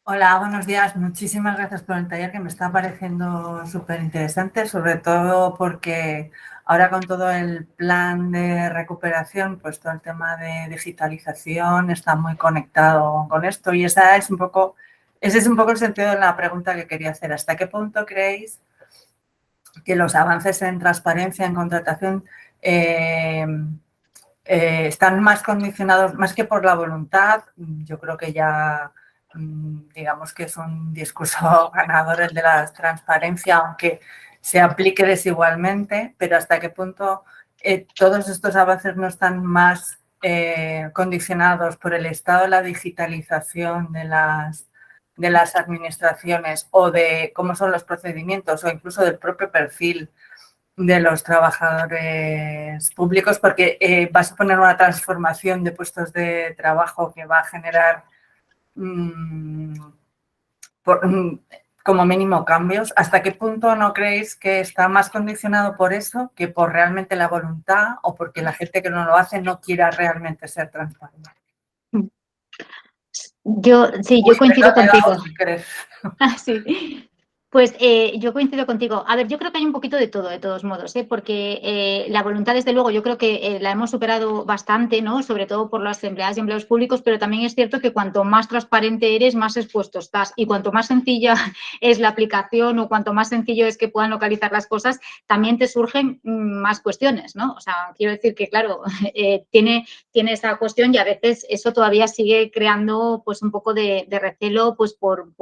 Hola, buenos días. Muchísimas gracias por el taller que me está pareciendo súper interesante, sobre todo porque ahora con todo el plan de recuperación, pues todo el tema de digitalización está muy conectado con esto y ese es un poco el sentido de la pregunta que quería hacer. ¿Hasta qué punto creéis que los avances en transparencia, en contratación, están más condicionados, más que por la voluntad? Yo creo que ya, digamos que es un discurso ganador el de la transparencia, aunque se aplique desigualmente, pero hasta qué punto todos estos avances no están más condicionados por el estado de la digitalización de las administraciones o de cómo son los procedimientos o incluso del propio perfil de los trabajadores públicos, porque va a suponer una transformación de puestos de trabajo que va a generar como mínimo cambios. ¿Hasta qué punto no creéis que está más condicionado por eso que por realmente la voluntad o porque la gente que no lo hace no quiera realmente ser transparente? Yo coincido contigo. Si crees. Sí. Pues yo coincido contigo. A ver, yo creo que hay un poquito de todo, de todos modos, porque la voluntad, desde luego, yo creo que la hemos superado bastante, ¿no? Sobre todo por las empleadas y empleados públicos, pero también es cierto que cuanto más transparente eres, más expuesto estás. Y cuanto más sencilla es la aplicación o cuanto más sencillo es que puedan localizar las cosas, también te surgen más cuestiones, ¿no? O sea, quiero decir que, claro, tiene esa cuestión y a veces eso todavía sigue creando pues un poco de recelo pues por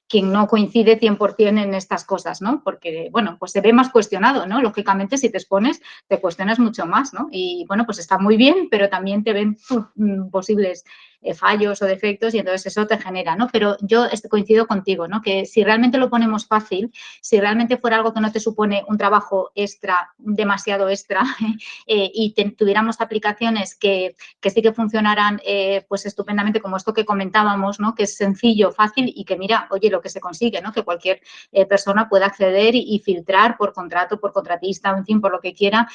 quien no coincide 100% en estas cosas, ¿no? Porque, bueno, pues se ve más cuestionado, ¿no? Lógicamente, si te expones, te cuestionas mucho más, ¿no? Y, bueno, pues está muy bien, pero también te ven posibles fallos o defectos y entonces eso te genera, ¿no? Pero yo coincido contigo, ¿no? Que si realmente lo ponemos fácil, si realmente fuera algo que no te supone un trabajo extra, demasiado extra, y tuviéramos aplicaciones que sí que funcionaran pues estupendamente, como esto que comentábamos, ¿no? Que es sencillo, fácil y que mira, oye, lo que se consigue, ¿no? Que cualquier persona pueda acceder y filtrar por contrato, por contratista, en fin, por lo que quiera,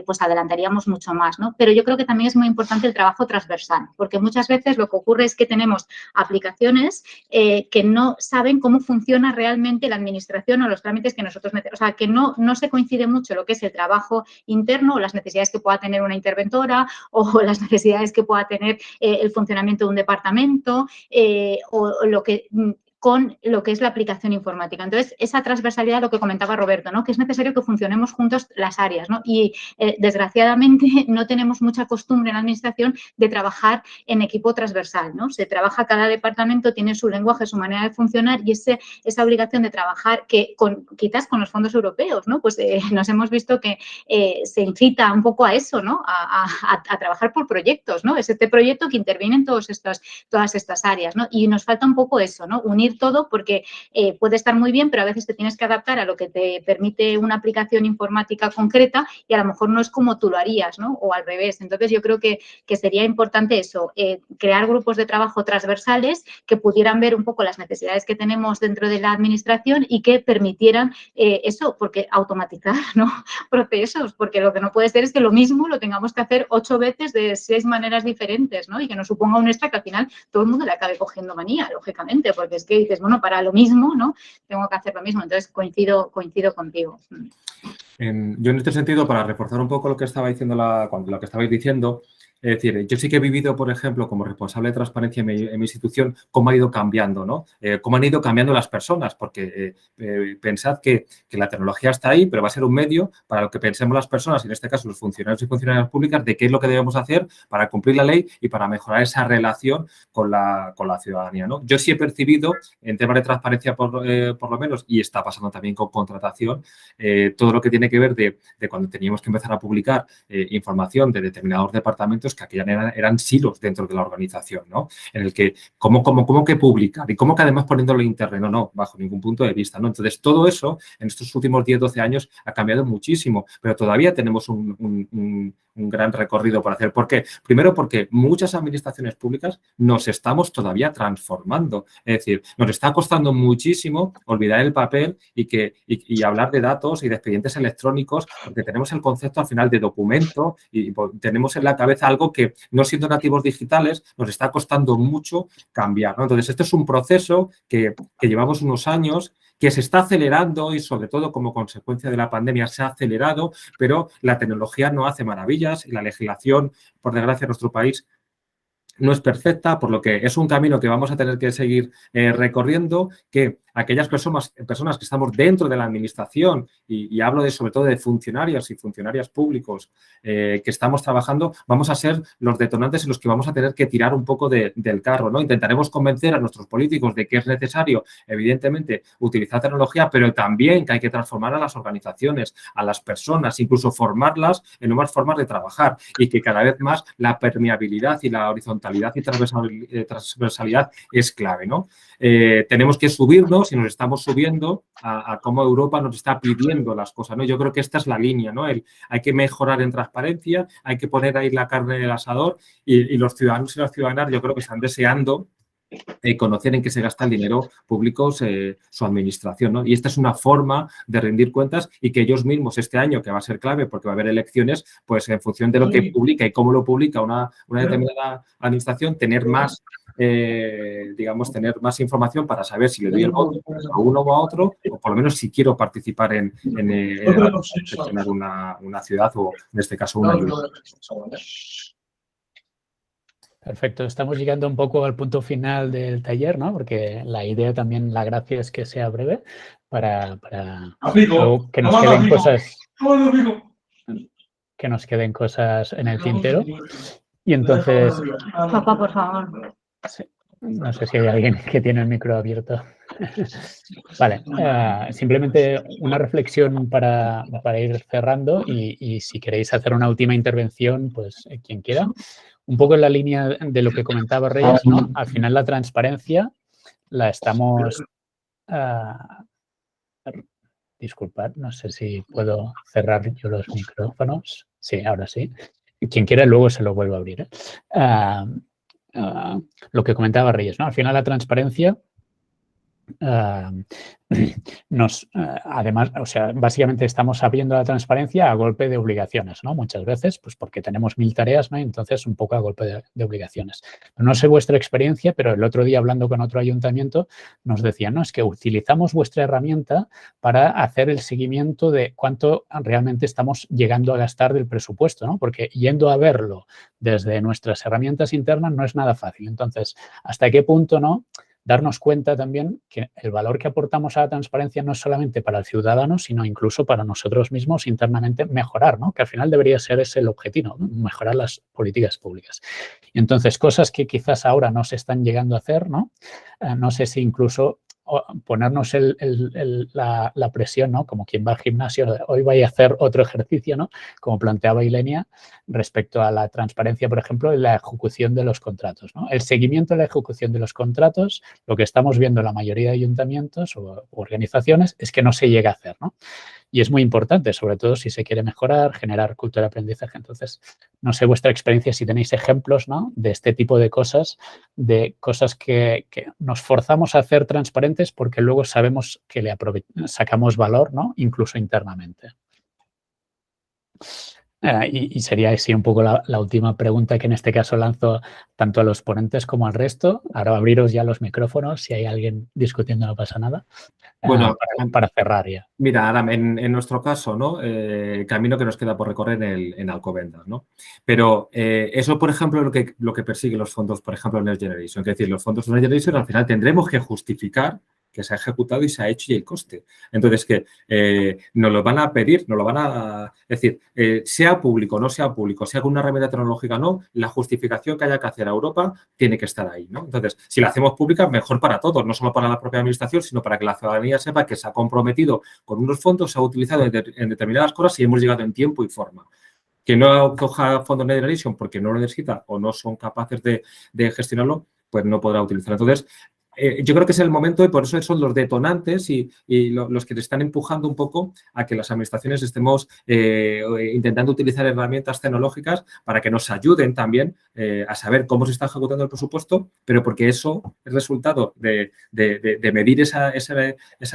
pues adelantaríamos mucho más, ¿no? Pero yo creo que también es muy importante el trabajo transversal, porque muchas veces lo que ocurre es que tenemos aplicaciones que no saben cómo funciona realmente la administración o los trámites que nosotros metemos. O sea, que no se coincide mucho lo que es el trabajo interno o las necesidades que pueda tener una interventora o las necesidades que pueda tener el funcionamiento de un departamento o lo que con lo que es la aplicación informática. Entonces, esa transversalidad, lo que comentaba Roberto, ¿no? Que es necesario que funcionemos juntos las áreas, ¿no? Y, desgraciadamente, no tenemos mucha costumbre en la administración de trabajar en equipo transversal, ¿no? Se trabaja, cada departamento tiene su lenguaje, su manera de funcionar y esa obligación de trabajar que quizás con los fondos europeos, ¿no? Pues nos hemos visto que se incita un poco a eso, ¿no? A trabajar por proyectos, ¿no? Es este proyecto que interviene en todas estas áreas, ¿no? Y nos falta un poco eso, ¿no? Unir todo porque puede estar muy bien, pero a veces te tienes que adaptar a lo que te permite una aplicación informática concreta y a lo mejor no es como tú lo harías, ¿no? O al revés. Entonces, yo creo que sería importante eso, crear grupos de trabajo transversales que pudieran ver un poco las necesidades que tenemos dentro de la administración y que permitieran eso, porque automatizar, ¿no? Procesos, porque lo que no puede ser es que lo mismo lo tengamos que hacer 8 veces de 6 maneras diferentes, ¿no? Y que nos suponga un extra que al final todo el mundo le acabe cogiendo manía, lógicamente, porque es que dices, bueno, para lo mismo, ¿no? Tengo que hacer lo mismo. Entonces, coincido contigo. Yo en este sentido, para reforzar un poco lo que estaba diciendo lo que estabais diciendo, es decir, yo sí que he vivido, por ejemplo, como responsable de transparencia en mi institución, cómo ha ido cambiando, ¿no? Cómo han ido cambiando las personas, porque pensad que la tecnología está ahí, pero va a ser un medio para lo que pensemos las personas, y en este caso los funcionarios y funcionarias públicas, de qué es lo que debemos hacer para cumplir la ley y para mejorar esa relación con la ciudadanía, ¿no? Yo sí he percibido, en temas de transparencia por lo menos, y está pasando también con contratación, todo lo que tiene que ver de cuando teníamos que empezar a publicar información de determinados departamentos que aquellas eran silos dentro de la organización, ¿no? En el que, ¿cómo que publicar? Y cómo que además poniéndolo en internet, no, bajo ningún punto de vista, ¿no? Entonces, todo eso en estos últimos 10, 12 años ha cambiado muchísimo, pero todavía tenemos un gran recorrido por hacer. ¿Por qué? Primero, porque muchas administraciones públicas nos estamos todavía transformando. Es decir, nos está costando muchísimo olvidar el papel y hablar de datos y de expedientes electrónicos, porque tenemos el concepto al final de documento y tenemos en la cabeza algo que, no siendo nativos digitales, nos está costando mucho cambiar, ¿no? Entonces, este es un proceso que llevamos unos años, que se está acelerando y, sobre todo, como consecuencia de la pandemia, se ha acelerado, pero la tecnología no hace maravillas y la legislación, por desgracia, en nuestro país no es perfecta, por lo que es un camino que vamos a tener que seguir recorriendo, que aquellas personas que estamos dentro de la administración, y hablo sobre todo de funcionarios y funcionarias públicos que estamos trabajando, vamos a ser los detonantes en los que vamos a tener que tirar un poco del carro, ¿no? Intentaremos convencer a nuestros políticos de que es necesario, evidentemente, utilizar tecnología, pero también que hay que transformar a las organizaciones, a las personas, incluso formarlas en nuevas formas de trabajar y que cada vez más la permeabilidad y la horizontalidad y transversalidad es clave, ¿no? Tenemos que subirnos y nos estamos subiendo a cómo Europa nos está pidiendo las cosas, ¿no? Yo creo que esta es la línea, ¿no? Hay que mejorar en transparencia, hay que poner ahí la carne en el asador y los ciudadanos y las ciudadanas yo creo que están deseando conocer en qué se gasta el dinero público su administración, ¿no? Y esta es una forma de rendir cuentas y que ellos mismos este año, que va a ser clave porque va a haber elecciones, pues en función de lo que publica y cómo lo publica una determinada administración, tener más digamos, tener más información para saber si le doy el voto a uno o a otro, o por lo menos si quiero participar en gestionar una ciudad o, en este caso, una ayuda. Perfecto, estamos llegando un poco al punto final del taller, ¿no? Porque la idea también, la gracia es que sea breve para que nos queden cosas en el tintero. Y entonces... Papá, por favor. Sí, no sé si hay alguien que tiene el micro abierto. Vale, simplemente una reflexión para ir cerrando y si queréis hacer una última intervención, pues quien quiera. Un poco en la línea de lo que comentaba Reyes, ¿no? Al final la transparencia la estamos... disculpad, no sé si puedo cerrar yo los micrófonos. Sí, ahora sí. Quien quiera luego se lo vuelvo a abrir. Lo que comentaba Reyes, ¿no? Al final la transparencia además, o sea, básicamente estamos abriendo la transparencia a golpe de obligaciones, ¿no? Muchas veces, pues porque tenemos 1000 tareas, ¿no? Entonces, un poco a golpe de obligaciones. No sé vuestra experiencia, pero el otro día hablando con otro ayuntamiento nos decían, no, es que utilizamos vuestra herramienta para hacer el seguimiento de cuánto realmente estamos llegando a gastar del presupuesto, ¿no? Porque yendo a verlo desde nuestras herramientas internas no es nada fácil. Entonces, ¿hasta qué punto, no? Darnos cuenta también que el valor que aportamos a la transparencia no es solamente para el ciudadano, sino incluso para nosotros mismos internamente mejorar, ¿no? Que al final debería ser ese el objetivo, ¿no? Mejorar las políticas públicas. Y entonces, cosas que quizás ahora no se están llegando a hacer, ¿no? No sé si incluso ponernos la presión, ¿no? Como quien va al gimnasio, hoy voy a hacer otro ejercicio, ¿no? Como planteaba Ilenia, respecto a la transparencia, por ejemplo, en la ejecución de los contratos, ¿no? El seguimiento de la ejecución de los contratos, lo que estamos viendo en la mayoría de ayuntamientos o organizaciones es que no se llega a hacer, ¿no? Y es muy importante, sobre todo si se quiere mejorar, generar cultura de aprendizaje. Entonces, no sé vuestra experiencia, si tenéis ejemplos, ¿no? De este tipo de cosas que nos forzamos a hacer transparentes porque luego sabemos que le sacamos valor, ¿no? Incluso internamente. Y sería así un poco la última pregunta que en este caso lanzo tanto a los ponentes como al resto. Ahora abriros ya los micrófonos, si hay alguien discutiendo no pasa nada. Bueno, para cerrar ya. Mira, Aram, en nuestro caso, ¿no? El camino que nos queda por recorrer en Alcobendas, ¿no? Pero eso, por ejemplo, lo que persigue los fondos, por ejemplo, Next Generation. Es decir, los fondos Next Generation al final tendremos que justificar que se ha ejecutado y se ha hecho y el coste. Entonces, que nos lo van a pedir, nos lo van a... Es decir, sea público o no sea público, sea con una herramienta tecnológica o no, la justificación que haya que hacer a Europa tiene que estar ahí, ¿no? Entonces, si la hacemos pública, mejor para todos, no solo para la propia administración, sino para que la ciudadanía sepa que se ha comprometido con unos fondos, se ha utilizado en determinadas cosas y hemos llegado en tiempo y forma. Que no coja fondos Next Generation porque no lo necesita o no son capaces de gestionarlo, pues no podrá utilizarlo. Entonces, yo creo que es el momento y por eso son los detonantes y los que te están empujando un poco a que las administraciones estemos intentando utilizar herramientas tecnológicas para que nos ayuden también a saber cómo se está ejecutando el presupuesto, pero porque eso, el resultado de medir esa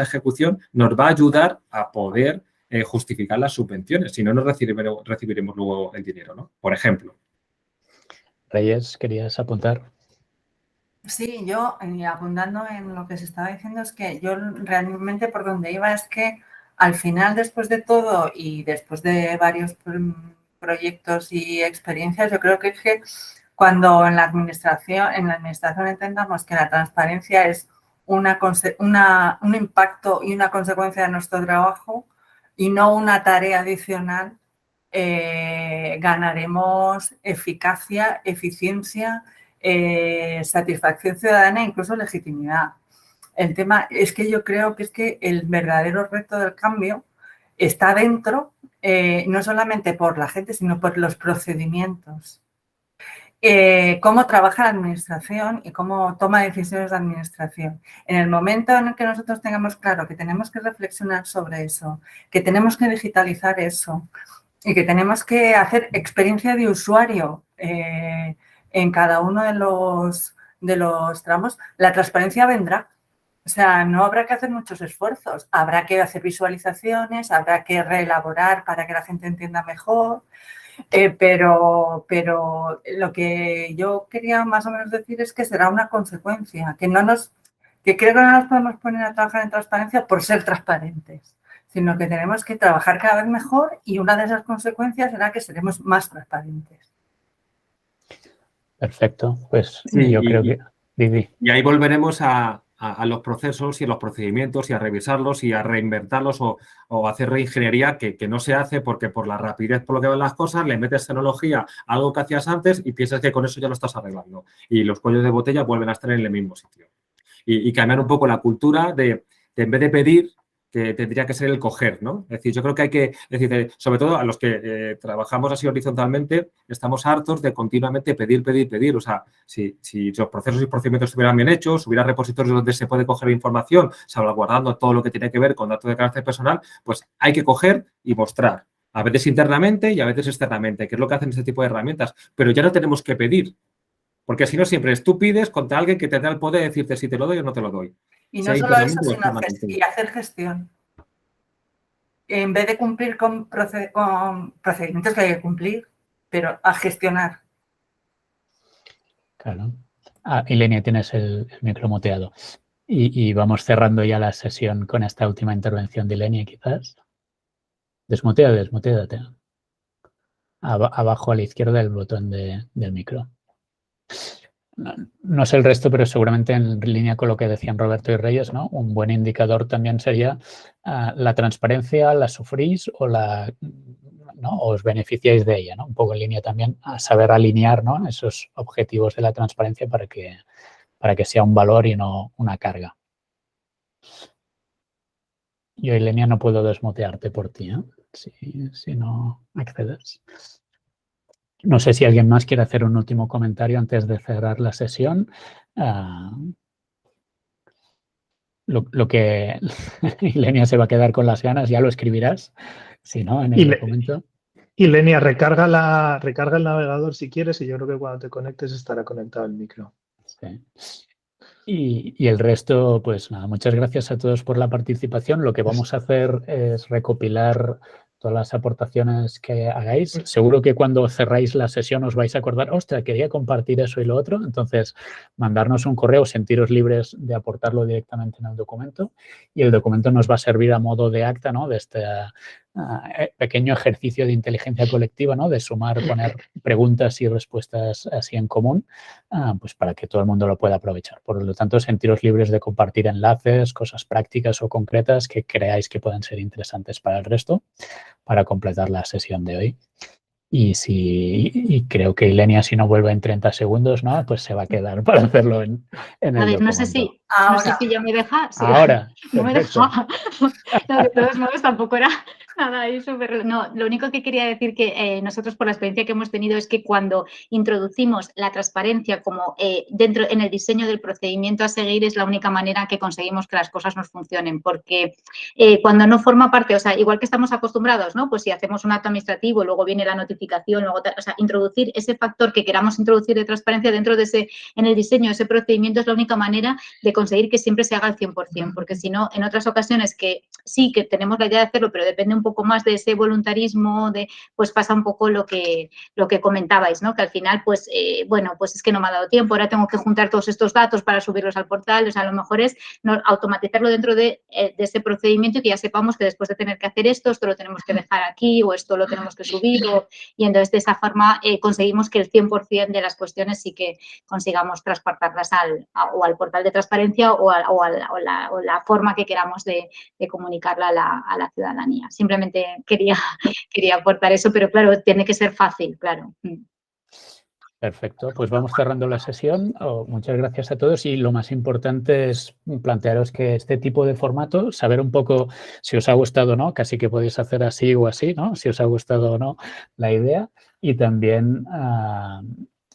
ejecución, nos va a ayudar a poder justificar las subvenciones, si no, no recibiremos luego el dinero, ¿no? Por ejemplo. Reyes, ¿querías apuntar? Sí, yo apuntando en lo que se estaba diciendo es que yo realmente por donde iba es que al final, después de todo y después de varios proyectos y experiencias, yo creo que es que cuando en la administración entendamos que la transparencia es un impacto y una consecuencia de nuestro trabajo y no una tarea adicional, ganaremos eficacia, eficiencia, satisfacción ciudadana e incluso legitimidad. El tema es que yo creo que es que el verdadero reto del cambio está dentro, no solamente por la gente, sino por los procedimientos. Cómo trabaja la administración y cómo toma decisiones la administración. En el momento en el que nosotros tengamos claro que tenemos que reflexionar sobre eso, que tenemos que digitalizar eso y que tenemos que hacer experiencia de usuario en cada uno de los tramos, la transparencia vendrá. O sea, no habrá que hacer muchos esfuerzos. Habrá que hacer visualizaciones, habrá que reelaborar para que la gente entienda mejor. Pero lo que yo quería más o menos decir es que será una consecuencia, que creo que no nos podemos poner a trabajar en transparencia por ser transparentes, sino que tenemos que trabajar cada vez mejor y una de esas consecuencias será que seremos más transparentes. Perfecto, pues sí, yo creo que... Y ahí volveremos a los procesos y a los procedimientos y a revisarlos y a reinventarlos o hacer reingeniería que no se hace porque por la rapidez por lo que van las cosas le metes tecnología a algo que hacías antes y piensas que con eso ya lo estás arreglando. Y los cuellos de botella vuelven a estar en el mismo sitio. Y cambiar un poco la cultura de en vez de pedir, que tendría que ser el coger, ¿no? Es decir, yo creo que hay que, es decir, sobre todo a los que trabajamos así horizontalmente, estamos hartos de continuamente pedir. O sea, si los procesos y procedimientos estuvieran bien hechos, hubiera repositorios donde se puede coger información, salvaguardando todo lo que tiene que ver con datos de carácter personal, pues hay que coger y mostrar. A veces internamente y a veces externamente, que es lo que hacen este tipo de herramientas. Pero ya no tenemos que pedir. Porque si no, siempre tú pides contra alguien que te da el poder de decirte si te lo doy o no te lo doy. Y no solo eso, sino hacer gestión. En vez de cumplir con procedimientos que hay que cumplir, pero a gestionar. Claro. Ilenia, tienes el micro muteado. Y vamos cerrando ya la sesión con esta última intervención de Ilenia, quizás. Desmuteate. Abajo a la izquierda el botón del micro. No sé el resto, pero seguramente en línea con lo que decían Roberto y Reyes, ¿no? Un buen indicador también sería la transparencia, ¿la sufrís o ¿no? os beneficiáis de ella, ¿no? Un poco en línea también a saber alinear, ¿no? esos objetivos de la transparencia para que sea un valor y no una carga. Yo, Ilenia, no puedo desmutearte por ti, ¿eh? Si no accedes. No sé si alguien más quiere hacer un último comentario antes de cerrar la sesión. Lo que Ilenia se va a quedar con las ganas, ya lo escribirás, si no, en el documento. Ilenia, recarga el navegador si quieres y yo creo que cuando te conectes estará conectado el micro. Sí. Y el resto, pues nada, muchas gracias a todos por la participación. Lo que vamos a hacer es recopilar todas las aportaciones que hagáis. Seguro que cuando cerráis la sesión os vais a acordar, ostras, quería compartir eso y lo otro. Entonces, mandarnos un correo, sentiros libres de aportarlo directamente en el documento. Y el documento nos va a servir a modo de acta, ¿no? De este pequeño ejercicio de inteligencia colectiva, ¿no? De sumar, poner preguntas y respuestas así en común, pues para que todo el mundo lo pueda aprovechar. Por lo tanto, sentiros libres de compartir enlaces, cosas prácticas o concretas que creáis que puedan ser interesantes para el resto, para completar la sesión de hoy. Y creo que Ilenia, si no vuelve en 30 segundos, ¿no? Pues se va a quedar para hacerlo en el documento. No sé si ya me deja. Sí, ahora. No me deja. No, de todos modos, tampoco era nada ahí súper... No, lo único que quería decir que nosotros, por la experiencia que hemos tenido, es que cuando introducimos la transparencia como dentro en el diseño del procedimiento a seguir, es la única manera que conseguimos que las cosas nos funcionen. Porque cuando no forma parte, o sea, igual que estamos acostumbrados, ¿no? Pues si hacemos un acto administrativo, luego viene la notificación, luego, o sea, introducir ese factor que queramos introducir de transparencia dentro de en el diseño de ese procedimiento es la única manera de conseguir que siempre se haga al 100%, porque si no, en otras ocasiones que sí que tenemos la idea de hacerlo, pero depende un poco más de ese voluntarismo, pues pasa un poco lo que comentabais, ¿no? Que al final, pues, bueno, pues es que no me ha dado tiempo, ahora tengo que juntar todos estos datos para subirlos al portal, o sea, a lo mejor es automatizarlo dentro de ese procedimiento y que ya sepamos que después de tener que hacer esto lo tenemos que dejar aquí o esto lo tenemos que subir y entonces de esa forma conseguimos que el 100% de las cuestiones sí que consigamos transportarlas al portal de transparencia o la forma que queramos de comunicarla a la ciudadanía. Simplemente quería aportar eso, pero claro, tiene que ser fácil, claro. Perfecto, pues vamos cerrando la sesión. Muchas gracias a todos y lo más importante es plantearos que este tipo de formato, saber un poco si os ha gustado o no, casi que podéis hacer así o así, ¿no? Si os ha gustado o no la idea y también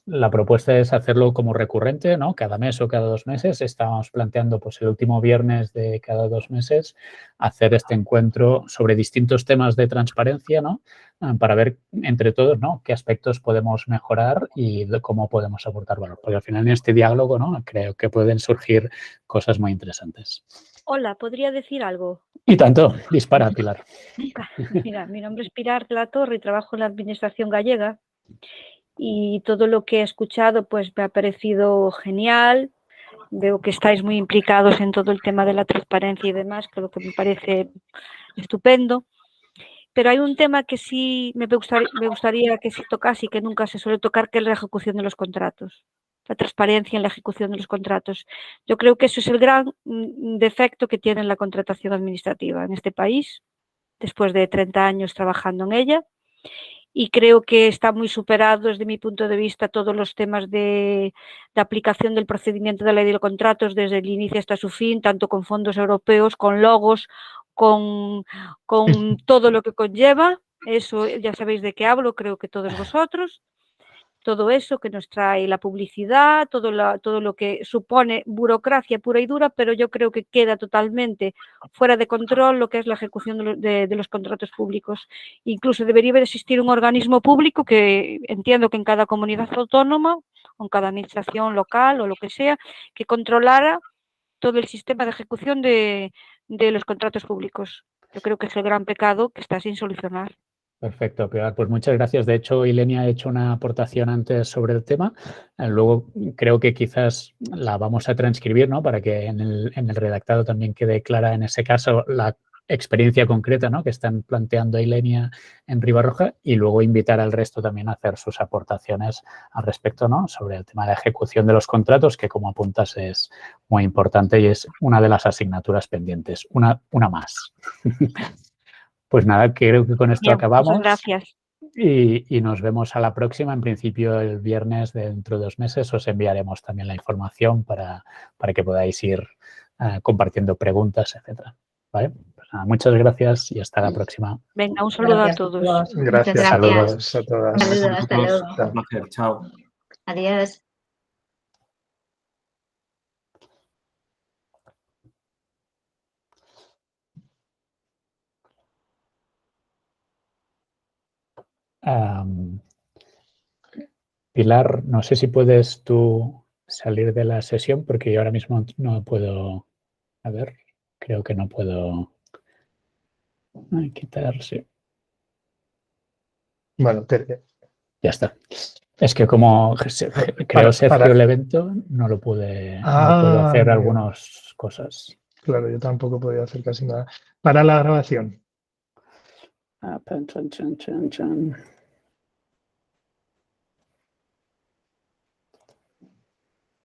la propuesta es hacerlo como recurrente, ¿no? Cada mes o cada 2 meses. Estábamos planteando, pues, el último viernes de cada 2 meses, hacer este encuentro sobre distintos temas de transparencia, ¿no? Para ver entre todos, ¿no?, qué aspectos podemos mejorar y cómo podemos aportar valor. Porque al final en este diálogo, ¿no?, creo que pueden surgir cosas muy interesantes. Hola, ¿podría decir algo? Y tanto, dispara, Pilar. Mira, mi nombre es Pilar de la Torre y trabajo en la Administración gallega y todo lo que he escuchado pues me ha parecido genial. Veo que estáis muy implicados en todo el tema de la transparencia y demás, que lo que me parece estupendo. Pero hay un tema que sí me gustaría que se tocase y que nunca se suele tocar, que es la ejecución de los contratos. La transparencia en la ejecución de los contratos. Yo creo que eso es el gran defecto que tiene la contratación administrativa en este país, después de 30 años trabajando en ella, y creo que está muy superado desde mi punto de vista todos los temas de aplicación del procedimiento de la ley de los contratos desde el inicio hasta su fin, tanto con fondos europeos, con logos, con todo lo que conlleva. Eso ya sabéis de qué hablo, creo que todos vosotros. Todo eso que nos trae la publicidad, todo lo que supone burocracia pura y dura, pero yo creo que queda totalmente fuera de control lo que es la ejecución de los contratos públicos. Incluso debería existir un organismo público que entiendo que en cada comunidad autónoma o en cada administración local o lo que sea, que controlara todo el sistema de ejecución de los contratos públicos. Yo creo que es el gran pecado que está sin solucionar. Perfecto, Pilar. Pues muchas gracias. De hecho, Ilenia ha hecho una aportación antes sobre el tema. Luego creo que quizás la vamos a transcribir, ¿no?, para que en el redactado también quede clara en ese caso la experiencia concreta, ¿no?, que están planteando Ilenia en Ribarroja, y luego invitar al resto también a hacer sus aportaciones al respecto, ¿no?, sobre el tema de ejecución de los contratos, que como apuntas es muy importante y es una de las asignaturas pendientes, una más. Pues nada, creo que con esto acabamos. Muchas gracias. Y nos vemos a la próxima. En principio, el viernes dentro de 2 meses os enviaremos también la información para que podáis ir compartiendo preguntas, etcétera. ¿Vale? Pues nada, muchas gracias y hasta la próxima. Venga, un saludo a todos. Gracias. Saludos a todas. Saludos, hasta luego. Un placer. Chao. Adiós. Pilar, no sé si puedes tú salir de la sesión porque yo ahora mismo no puedo. A ver, creo que no puedo quitarse. Bueno, ya está. Es que como creo Sergio el evento, no lo pude, no puedo hacer algunas cosas. Claro, yo tampoco podía hacer casi nada. Para la grabación.